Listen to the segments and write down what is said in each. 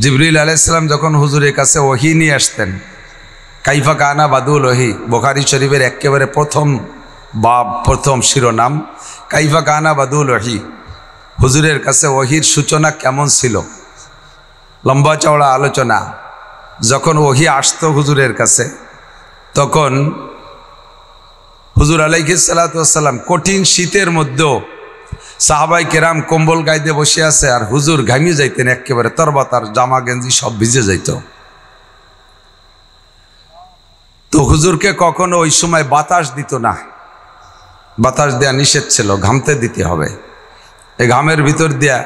জিবরিল আলাইহিস সালাম যখন হুজুরের কাছে ওহী নিয়ে আসতেন, কাইফা কানা বাদুল ওহী, বুখারী শরীফের একেবারে প্রথম শিরোনাম কাইফা কানা বাদুল ওহী। হুজুরের কাছে ওহীর সূচনা কেমন ছিল, লম্বা চওড়া আলোচনা। যখন ওহী আসতো হুজুরের কাছে, তখন হুজুর আলাইহিস সালাতু ওয়াস সালাম কঠিন শীতের মধ্যেও সাহাবাই কেরাম কম্বল গাইতে বসে আছে, আর হুজুর ঘামিয়ে যাইতেন একেবারে, তরবাতার জামা গেঞ্জি সব ভিজে যাইত। তো হুজুরকে কখনো ওই সময় বাতাস দিত না, বাতাস দেয়া নিষেধ ছিল, ঘামতে দিতে হবে। এই ঘামের ভিতর দিয়া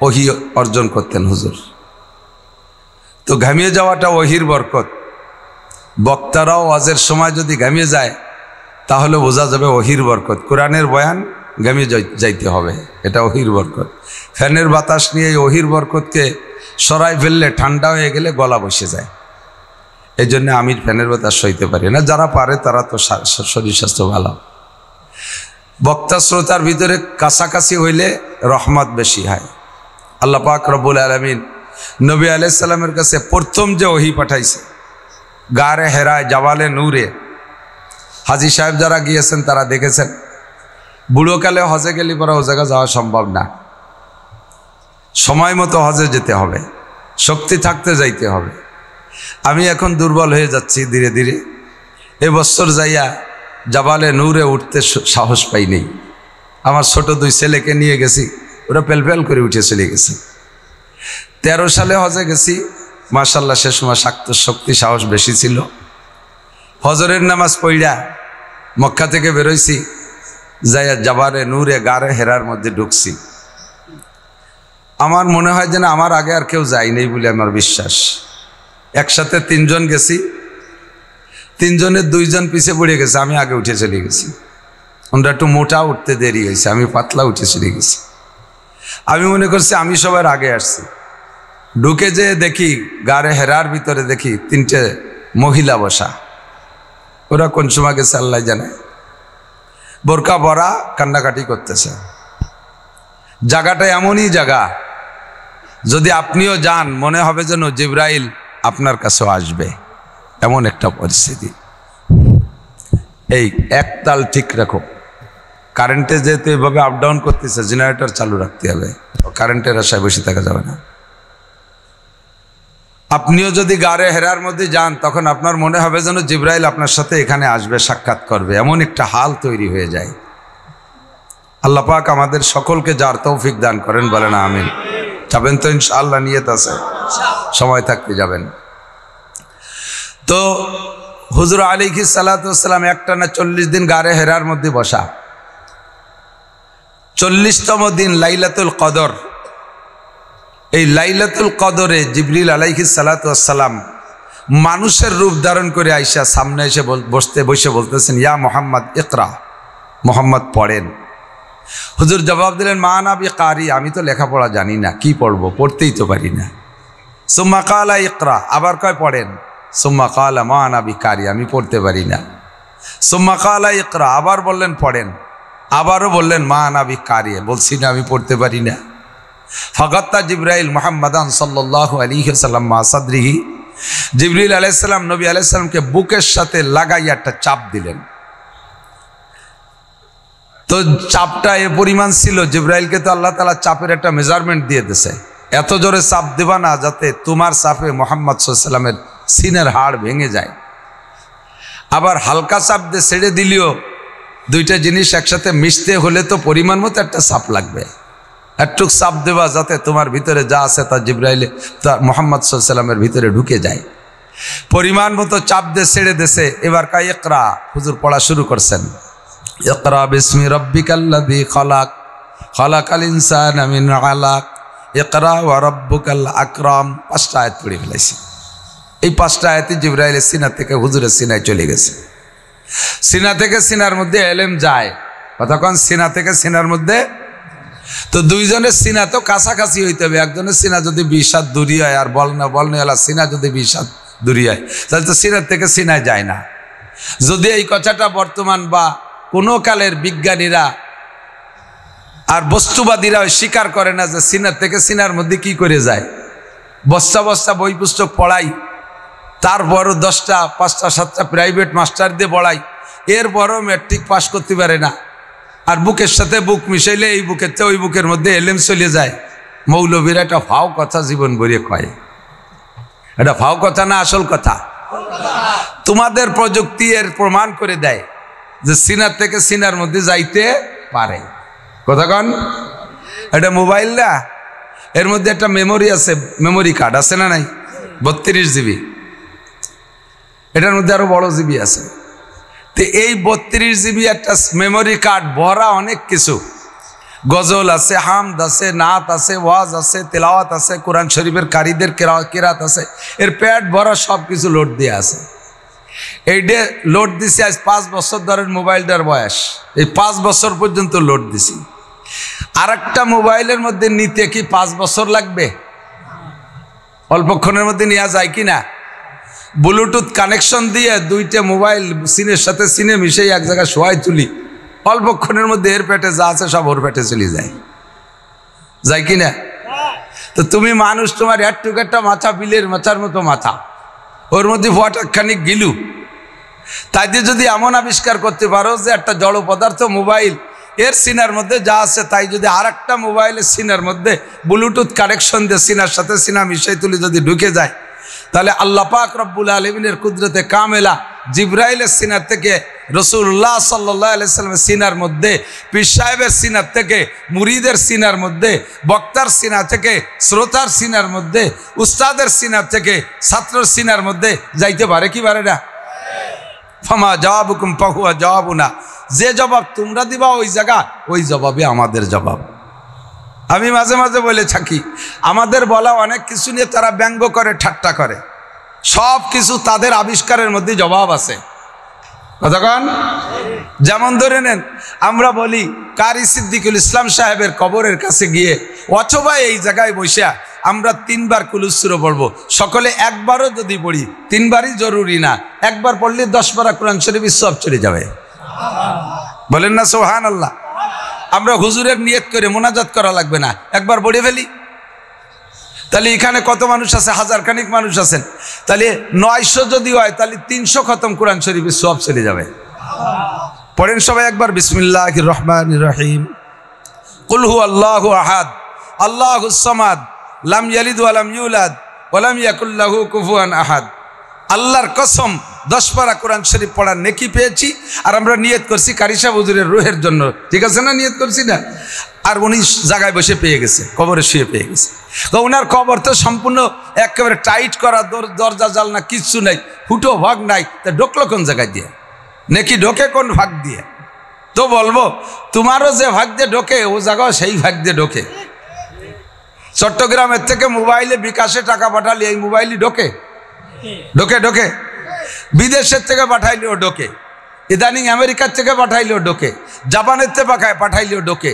ওহী অর্জন করতেন হুজুর। তো ঘামিয়ে যাওয়াটা ওহীর বরকত। বক্তারাও ওয়াজের সময় যদি ঘামিয়ে যায় তাহলে বোঝা যাবে ওহীর বরকত। কোরআনের বয়ান ঘামিয়ে যাইতে হবে, এটা ওহীর বরকত। ফ্যানের বাতাস নিয়ে এই ওহীর বরকতকে সরাই ফেললে ঠান্ডা হয়ে গেলে গলা বসে যায়। এই জন্য আমি ফ্যানের বাতাস সইতে পারি না, যারা পারে তারা তো শরীর স্বাস্থ্য ভালো। বক্তা শ্রোতার ভিতরে কাছাকাছি হইলে রহমত বেশি হয়। আল্লাহ পাক রব্বুল আলামিন নবী আলাইহিস সালামের কাছে প্রথম যে ওহী পাঠাইছে, গারে হেরায় জাবালে নূরে। হাজী সাহেব যারা গিয়েছেন তারা দেখেছেন, বুড়োকালে হজে গেলে পরে ও জায়গা যাওয়া সম্ভব না। সময় মতো হজে যেতে হবে, শক্তি থাকতে যাইতে হবে। আমি এখন দুর্বল হয়ে যাচ্ছি ধীরে ধীরে। এবছর যাইয়া জাবালে নূরে উঠতে সাহস পাই নেই। আমার ছোট দুই ছেলেকে নিয়ে গেছি, ওরা পেলপেল করে উঠে চলে গেছে। 13 সালে হজে গেছি, মাশাআল্লাহ সে সময় শক্তি সাহস বেশি ছিল। হজরের নামাজ পড়া মক্কা থেকে বেরোইছি, যাইয়া জাবালে নূরে গারে হেরার মধ্যে ঢুকছি। আমার মনে হয় যেন আমার আগে আর কেউ যায় নেই বলে আমার বিশ্বাস। একসাথে 3 জন গেছি, 3 জনের 2 জন পিছে পড়ে গেছে, আমি আগে উঠে চলে গেছি। ওরা একটু মোটা উঠতে দেরি হয়েছে, আমি পাতলা উঠে চলে গেছি। আমি মনে করছি আমি সবার আগে আসছি। ঢুকে যে দেখি গারে হেরার ভিতরে দেখি 3টে মহিলা বসা। ওরা কোন সময় গেছে আল্লাহ জানে, বোরকা পরা, কান্নাকাটি করতেছে। জায়গাটা এমনই জায়গা, যদি আপনিও যান মনে হবে যেন জিবরাইল আপনার কাছেও আসবে, এমন একটা পরিস্থিতি। এই একতাল ঠিক রাখো। কারেন্টে যেহেতু এভাবে আপ ডাউন করতেছে, জেনারেটর চালু রাখতে হবে, কারেন্টের আশায় বসে থাকা যাবে না। আপনিও যদি গারে হেরার মধ্যে যান তখন আপনার মনে হবে যেন জিবরাইল আপনার সাথে এখানে আসবে, সাক্ষাৎ করবে, এমন একটা হাল তৈরি হয়ে যায়। আল্লাহ পাক আমাদের সকলকে যার তৌফিক দান করেন, বলেন আমিন। যাবেন তো ইনশাআল্লাহ, নিয়ত আছে, সময় থাকতে যাবেন। তো হুজুর আলাইহিস সালাতু ওয়াস সালাম একটানা 40 দিন গারে হেরার মধ্যে বসা। 40তম দিন লাইলাতুল কদর। এই লাইলাতুল কদরে জিবরিল আলাইহিস সালাতু ওয়াস সালাম মানুষের রূপ ধারণ করে আইসা সামনে এসে বসে বলতেছেন, ইয়া মুহাম্মদ ইকরা, মুহাম্মদ পড়েন। হুজুর জবাব দিলেন, মা আনা বিকারি, আমি তো লেখাপড়া জানি না, কি পড়বো, পড়তেই তো পারি না। সুম্মা কালা ইকরা, আবার কয় পড়েন। সুম্মা কালা মা আনা বিকারি, আমি পড়তে পারি না। সুম্মা কালা ইকরা, আবার বললেন পড়েন। আবারও বললেন মা আনা বিকারি, বলছি না আমি পড়তে পারি না। ফাগাত্তা জিবরাইল মুহাম্মাদান সাল্লাল্লাহু আলাইহি ওয়াসাল্লাম মা সাদরিহি, জিবরিল আলাইহিস সালাম নবী আলাইহিস সালামকে বুকের সাথে লাগাইয়া একটা চাপ দিলেন। তো চাপটা এ পরিমাণ ছিল, জিবরাইলকে তো আল্লাহ তাআলা চাপের একটা মেজারমেন্ট দিয়ে দিয়েছে, এত জোরে চাপ দেবা না যাতে তোমার চাপে মুহাম্মদ সাল্লাল্লাহু আলাইহি ওয়াসাল্লামের সিনের হাড় ভেঙে যায়। আবার হালকা চাপ দিয়ে ছেড়ে দিলেও দুইটা জিনিস একসাথে মিশতে হলে তো পরিমাণ মতো একটা চাপ লাগবে। একটু চাপ দেবা যাতে তোমার ভিতরে যা আছে তা জিবরাইলে তা মুহাম্মদ সাল্লাল্লাহু আলাইহি ওয়াসাল্লামের ভিতরে ঢুকে যায়। পরিমাণ মতো চাপ দিয়ে ছেড়ে দেশে। এবার কাই ইকরা, হুজুর পড়া শুরু করছেন। ইকরা বিসমি রাব্বিকাল্লাযী খালাক, খালাকাল ইনসানা মিন আলাক, ইকরা ওয়া রাব্বুকাল আকরাম। 5টা আয়াত পড়ে ফেলেছি। এই 5টা আয়াতে জিবরাইলের সিনা থেকে হুজুরের সিনায় চলে গেছে। সিনা থেকে সিনার মধ্যে এলেম যায়, কতক্ষণ সিনা থেকে সিনার মধ্যে। তো 2 জনের সিনা তো কাছাকাছি হইতে হবে। একজনের সিনা যদি 20 হাত দূরি হয়, আর বলনেওয়ালা সিনা যদি 20 হাত দূরি হয়, তাহলে তো সিনার থেকে সিনায় যায় না। যদি এই কথাটা বর্তমান বা কোনো কালের বিজ্ঞানীরা আর বস্তুবাদীরা স্বীকার করে না যে সিনার থেকে সিনার মধ্যে কি করে যায়, বস্তা বস্তা বই পুস্তক পড়াই, তারপরও 10টা 5টা 7টা প্রাইভেট মাস্টার দিয়ে পড়াই, এরপরও ম্যাট্রিক পাস করতে পারে না। আর বুকের সাথে বুক মিশাইলে এই বুকের চেয়ে ওই বুকের মধ্যে এলেম চলে যায়। মৌলবীর একটা ফাও কথা জীবন ভরিয়ে কয়, এটা ফাও কথা না আসল কথা? তোমাদের প্রযুক্তি এর প্রমাণ করে দেয় যে সিনার থেকে সিনার মধ্যে যাইতে পারে। কথা কন? এটা মোবাইল না, এর মধ্যে একটা মেমোরি আছে, মেমোরি কার্ড আছে না নাই? 32 GB। এটার মধ্যে আরো বড় জিবি আছে। তো এই 32 GB একটা মেমোরি কার্ড ভরা অনেক কিছু, গজল আছে, হামদ আছে, নাত আছে, ওয়াজ আছে, তেলাওয়াত আছে, কোরআন শরীফের কারীদের কেরাত আছে, এর প্যাড ভরা সব কিছু লোড দিয়ে আছে। এইটা লোড দিছি আজ 5 বছর ধরে মোবাইলটার বয়স, এই 5 বছর পর্যন্ত লোড দিছি। আর একটা মোবাইলের মধ্যে নিতে কি 5 বছর লাগবে? অল্পক্ষণের মধ্যে নেওয়া যায় কি না? ব্লুটুথ কানেকশন দিয়ে 2টা মোবাইল সিনের সাথে সিনে মিশে এক জায়গায় শোয়াই তুলি, অল্পক্ষণের মধ্যে এর পেটে যা আছে সব ওর পেটে চলে যায়, যায় কি না? তো তুমি মানুষ, তোমার একটা মাথা বিলের মাথার মতো মাথা, ওর মধ্যে ফটাখানিক গিলু, তাই দিয়ে যদি এমন আবিষ্কার করতে পারো যে একটা জড় পদার্থ মোবাইল, এর সিনার মধ্যে যা আছে তাই যদি আর একটা মোবাইলের সিনার মধ্যে ব্লুটুথ কানেকশন দিয়ে সিনার সাথে সিনা মিশাই তুলি যদি ঢুকে যায়, তাহলে আল্লাহ পাক রব্বুল আলামিনের কুদরতে কামেলা জিবরাইলের সিনার থেকে রাসূলুল্লাহ সাল্লাল্লাহু আলাইহি সাল্লামের সিনার মধ্যে, পীর সাহেবের সিনার থেকে মুরিদের সিনার মধ্যে, বক্তার সিনা থেকে শ্রোতার সিনার মধ্যে, উস্তাদের সিনার থেকে ছাত্রের সিনার মধ্যে যাইতে পারে কি পারে না? ফামা জবাবুকুম ফাহুয়া জবাবুনা, যে জবাব তোমরা দিবা ওই জায়গা, ওই জবাবে আমাদের জবাব। আমি মাঝে মাঝে বলে থাকি, আমাদের বলা অনেক কিছু নিয়ে তারা ব্যঙ্গ করে, ঠাট্টা করে, সব কিছু তাদের আবিষ্কারের মধ্যে জবাব আছে। কতক্ষণ? যেমন ধরে নেন, আমরা বলি কারি সিদ্দিকুল ইসলাম সাহেবের কবরের কাছে গিয়ে অথবা এই জায়গায় বসে আমরা 3 বার কুলুসুরো পড়বো, সকলে একবারও যদি পড়ি, 3 বারই জরুরি না, একবার পড়লে 10 পারা কোরআন শরীফ সব চলে যাবে। বলেন না সুবহানাল্লাহ? আমরা হুজুরের নিয়ত করে মোনাজাত করা লাগবে না, একবার পড়ে ফেলি। তাহলে এখানে কত মানুষ আছে? 1000 খানিক মানুষ আছেন, তাহলে 900 যদি হয় তাহলে 300 খতম কোরআন শরীফের সব চলে যাবে। পড়েন সবাই একবার, বিসমিল্লাহির রহমানির রহিম। কুল হুয়াল্লাহু আহাদ আল্লাহুস সামাদ লাম ইয়ালিদ ওয়া লাম ইউলাদ ওয়া লাম ইয়াকুল লাহু কুফুয়ান আহাদ। আল্লাহর কসম 10 পারা কোরআন শরীফ পড়ার নেকি পেয়েছি, আর আমরা নিয়ত করছি কারি সাহেব হুজুরের রুহের জন্য, ঠিক আছে না? নিয়ত করছি না? আর উনি জায়গায় বসে পেয়ে গেছে, কবরে শুয়ে পেয়ে গেছে। তো ওনার কবর তো সম্পূর্ণ একেবারে টাইট করা, দরজা জালনা কিচ্ছু নাই, ফুটো ভাগ নাই, তা ঢোকলো কোন জায়গায় দিয়ে? নেকি ঢোকে কোন ভাগ দিয়ে? তো বলবো তোমারও যে ভাগ দিয়ে ঢোকে ও জায়গাও সেই ভাগ দিয়ে ঢোকে। চট্টগ্রামের থেকে মোবাইলে বিকাশে টাকা পাঠালে এই মোবাইলই ঢোকে, ঢোকে ঢোকে। বিদেশের থেকে পাঠাইলেও ঢোকে, ইদানিং আমেরিকার থেকে পাঠাইলেও ঢোকে, জাপানের থেকে পাঠাইলেও ঢোকে।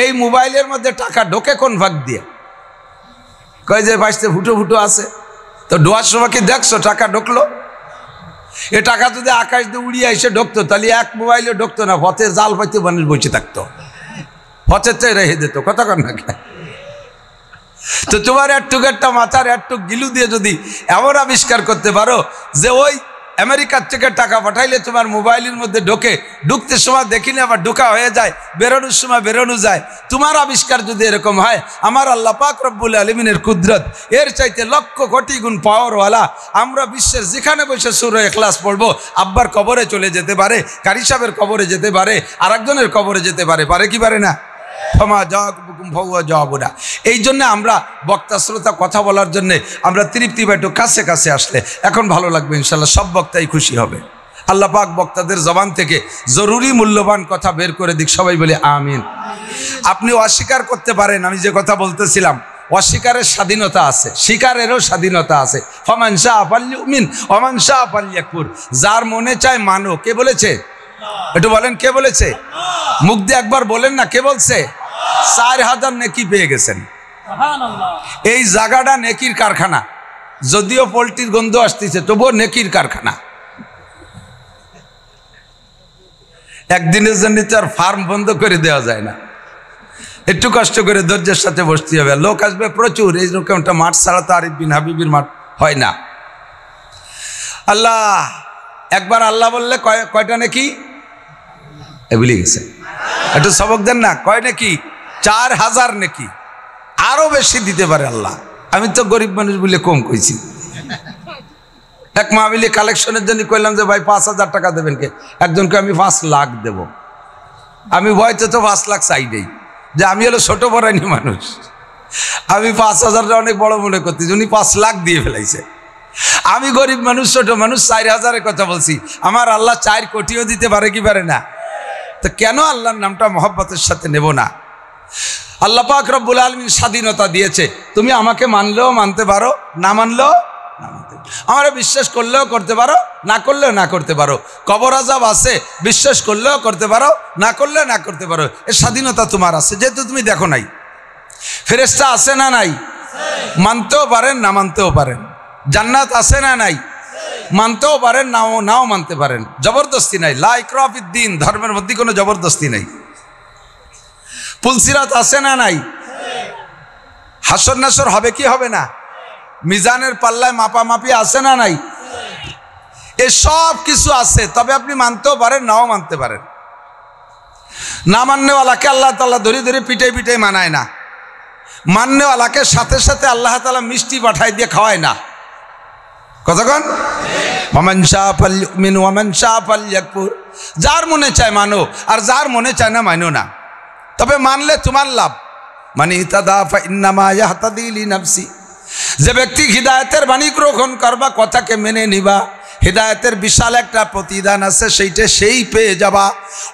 এই মোবাইলের মধ্যে টাকা ঢোকে কোন ভাগ দিয়ে? কয় যে বাঁচতে ফুটো ফুটো আছে, তো ডোয়ার সময় কি দেখছো টাকা ঢুকলো? এ টাকা যদি আকাশ দিয়ে উড়িয়ে এসে ঢুকতো তাহলে এক মোবাইলে ঢুকতো না, পথে জাল পাইতে মানুষ বসে থাকতো, পথের চেয়ে রেখে দিত। কথা কন না? তো তোমার একটা মাথার গিলু দিয়ে যদি এমন আবিষ্কার করতে পারো যে ওই আমেরিকার থেকে টাকা পাঠাইলে তোমার মোবাইলের মধ্যে ঢুকতে সময় দেখিনি আবার ঢোকা হয়ে যায়, বেরোনোর সময় বেরোনো যায়, তোমার আবিষ্কার যদি এরকম হয়, আমার আল্লাহ পাক রব্বুল আলামিনের কুদরত এর চাইতে লক্ষ কোটি গুণ পাওয়ারওয়ালা। আমরা বিশ্বের যেখানে বসে সূরা ইখলাস পড়বো, আব্বার কবরে চলে যেতে পারে, কারি সাহেবের কবরে যেতে পারে, আরেকজনের কবরে যেতে পারে, পারে কি পারে না? এই জন্য আমরা বক্তা শ্রোতা কথা বলার জন্য আমরা তৃপ্তি পাই, একটু কাছে কাছে আসলে এখন ভালো লাগবে ইনশাল্লাহ, সব বক্তাই খুশি হবে। আল্লাহ পাক বক্তাদের জবান থেকে জরুরি মূল্যবান কথা বের করে দিক, সবাই বলে আমিন। আপনি অস্বীকার করতে পারেন, আমি যে কথা বলতেছিলাম, অস্বীকারের স্বাধীনতা আছে, স্বীকারেরও স্বাধীনতা আছে। ফামান শাআ ফালইউমিন ওয়া মান শাআ ফালইয়াকফুর, যার মনে চায় মানো। কে বলেছে? একটু বলেন, কে বলেছে? মুখ দিয়ে একবার বলেন না, কে বলছে? 4000 নেকি পেয়ে গেছেন। এই জায়গাটা নেকির কারখানা, যদিও পোল্ট্রির গন্ধ আসতেছে তবুও নেকির কারখানা। একদিনের জন্য তো আর ফার্ম বন্ধ করে দেওয়া যায় না। একটু কষ্ট করে ধৈর্যের সাথে বসতে হবে। লোক আসবে প্রচুর, এইরকম একটা মাঠ ছাড়া তো আরিফ বিন হাবিবের মাঠ হয় না। আল্লাহ একবার আল্লাহ বললে কয়টা নাকি ভুলে গেছে, একটু সবক দেন না। কয় নাকি? 4000 নাকি, আরো বেশি দিতে পারে আল্লাহ। আমি তো গরিব মানুষ বলে কম কইছি। এক মাহফিলে কালেকশনের জন্য কইলাম যে ভাই 5000 টাকা দেবেন কে? একজনকে আমি 5 লাখ দেব। আমি ভয়তে তো 5 লাখ চাই নেই, যে আমি হলো ছোট বড়াইনি মানুষ, আমি 5000টা অনেক বড় মনে করছি, উনি 5 লাখ দিয়ে ফেলাইছে। আমি গরিব মানুষ, ছোট মানুষ, 4000-এর কথা বলছি। আমার আল্লাহ 4 কোটিও দিতে পারে কি পারে না? তো কেন আল্লাহর নামটা মহব্বতের সাথে নেব না? আল্লাহ পাক রব্বুল আলামিন স্বাধীনতা দিয়েছে, তুমি আমাকে মানলেও মানতে পারো, না মানলেও না মানতে পারো। আমরা বিশ্বাস করলেও করতে পারো, না করলেও না করতে পারো। কবর আযাব আছে, বিশ্বাস করলেও করতে পারো, না করলেও না করতে পারো। এর স্বাধীনতা তোমার আছে, যেহেতু তুমি দেখো নাই। ফেরেশতা আছে না নাই? মানতেও পারেন, না মানতেও পারেন। জান্নাত আছে না নাই? মানতেও পারেন, নাও মানতে পারেন। জবরদস্তি নাই। লা ইকরাহ ফিদ্দীন, ধর্মের মধ্যে কোনো জবরদস্তি নাই। পুলসিরাত আছে না নাই? হাসর নাসর হবে কি হবে না? মিজানের পাল্লায় মাপামাপি আছে না নাই? এসব কিছু আছে, তবে আপনি মানতেও পারেন, নাও মানতে পারেন। না মাননেওয়ালাকে আল্লাহ তাআলা ধরে ধরে পিটাই পিটাই মানায় না। মাননেওয়ালাকে সাথে সাথে আল্লাহ তাআলা মিষ্টি পাঠায় দিয়ে খাওয়ায় না। কতক্ষণ? ওয়ামান শাআ ফালইউমিন ওয়ামান শাআ ফালইয়াকফুর। যার মনে চায় মানো, আর যার মনে চায় না মানো না। তবে মানলে তোমার লাভ। মান ইহতাদা ফাইন্নামা ইয়াহতাদি লিনাফসি। যে ব্যক্তি হিদায়াতের বাণী গ্রহণ করবা, কথাকে মেনে নিবা, হিদায়াতের বিশাল একটা প্রতিদান আছে, সেইটা সেই পেয়ে যাবা।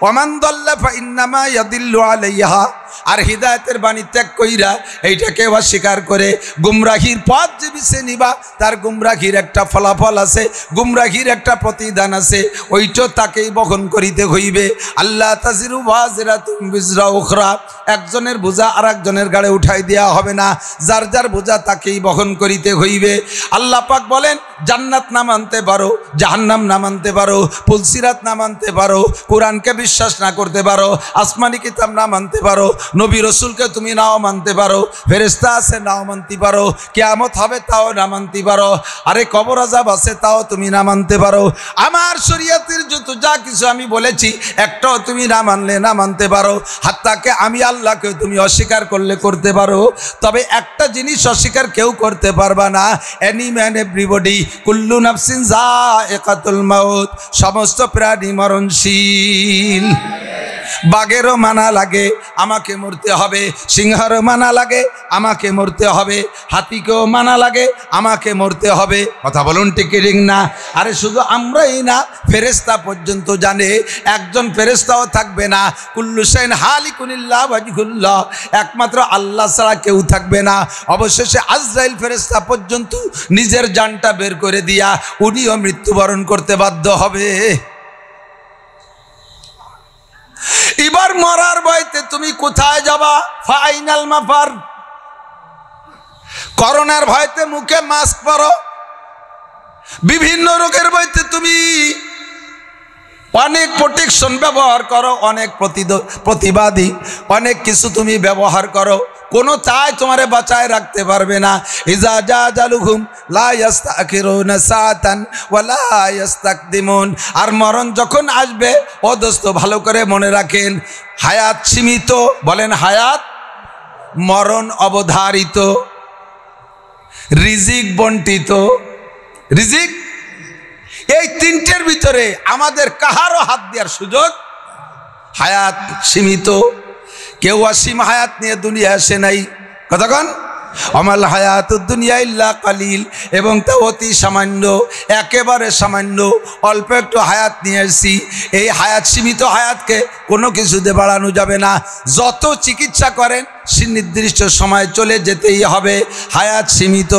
ওয়ামান দাল্লা ফাইন্নামা ইয়াদিল্লু আলাইহা। আর হিদায়াতের বাণী ত্যাগ কইরা এইটাকে অস্বীকার করে গুমরাহির পথ যে বেছে নিবা, তার গুমরাহির একটা ফলাফল আছে, গুমরাহির একটা প্রতিদান আছে, ওইটা তাকেই বহন করিতে হইবে। আল্লাহ তাজিরু ওয়াজিরাতুম বিজরা উখরা। একজনের বোঝা আর একজনের গাড়ে উঠাই দেওয়া হবে না, যার যার বোঝা তাকেই বহন করিতে হইবে। আল্লাহ পাক বলেন, জান্নাত না মানতে পারো, জাহান্নাম না মানতে পারো, পুলসিরাত না মানতে পারো, কোরআনকে বিশ্বাস না করতে পারো, আসমানি কিতাব না মানতে পারো, নবী রসুলকে তুমি নাও মানতে পারো, ফেরেশতা আছে নাও মানতে পারো, কিয়ামত হবে তাও না মানতে পারো, আরে কবর আযাব আছে তাও তুমি না মানতে পারো। আমার শরীয়তের যত যা কিছু আমি বলেছি একটাও তুমি না মানলে না মানতে পারো। হাত্তাকে আমি আল্লাহকে তুমি অস্বীকার করলে করতে পারো, তবে একটা জিনিস অস্বীকার কেউ করতে পারবা না, এনি ম্যান এভরিবডি কুল্লু নাফসিন যায়কাতুল মাউত। সমস্ত প্রাণী মরণশীল। বাঘেরও মানা লাগে আমাকে মরতে হবে, সিংহেরও মানা লাগে আমাকে মরতে হবে, হাতিকেও মানা লাগে আমাকে মরতে হবে। কথা বলুন ঠিক কি ঠিক না? আরে শুধু আমরাই না, ফেরেশতা পর্যন্ত জানে। একজন ফেরেশতাও থাকবে না। কুল্লু শাইইন হালিকুন ইল্লা ওয়াজহুল্লাহ। একমাত্র আল্লাহ ছাড়া কেউ থাকবে না। অবশেষে আজরাইল ফেরেশতা পর্যন্ত নিজের জানটা বের করে দিয়া উনিও মৃত্যুবরণ করতে বাধ্য হবে। এবার মরার ভয়তে তুমি কোথায় যাবা? ফাইনাল মাফার। করোনার ভয়তে মুখে মাস্ক পরো, বিভিন্ন রোগের ভয়তে তুমি অনেক প্রোটেকশন ব্যবহার করো, অনেক প্রতিবাদী অনেক কিছু তুমি ব্যবহার করো, কোনো তাই তোমারে বাঁচায় রাখতে পারবে না। ইজা জাজালুহুম লা ইস্তাখিরুনা সাআতান ওয়া লা ইস্তাকদিমুন। আর মরণ যখন আসবে, ও দোস্ত ভালো করে মনে রাখেন, হায়াত সীমিত, বলেন হায়াত, মরণ অবধারিত, রিজিক বন্টিত। রিজিক এই তিনটের ভিতরে আমাদের কাহারও হাত দেওয়ার সুযোগ। হায়াত সীমিত, কেউ অসীম হায়াত নিয়ে দুনিয়া আসে নাই। কতক্ষণ? আমাল হায়াতুদ দুনিয়া ইল্লা কালিল। এবং তা অতি সামান্য, একেবারে সামান্য, অল্প একটু হায়াত নিয়ে এসেছি। এই হায়াত সীমিত হায়াতকে কোনো কিছুতে বাড়ানো যাবে না। যত চিকিৎসা করেন সে নির্দিষ্ট সময় চলে যেতেই হবে। হায়াত সীমিত,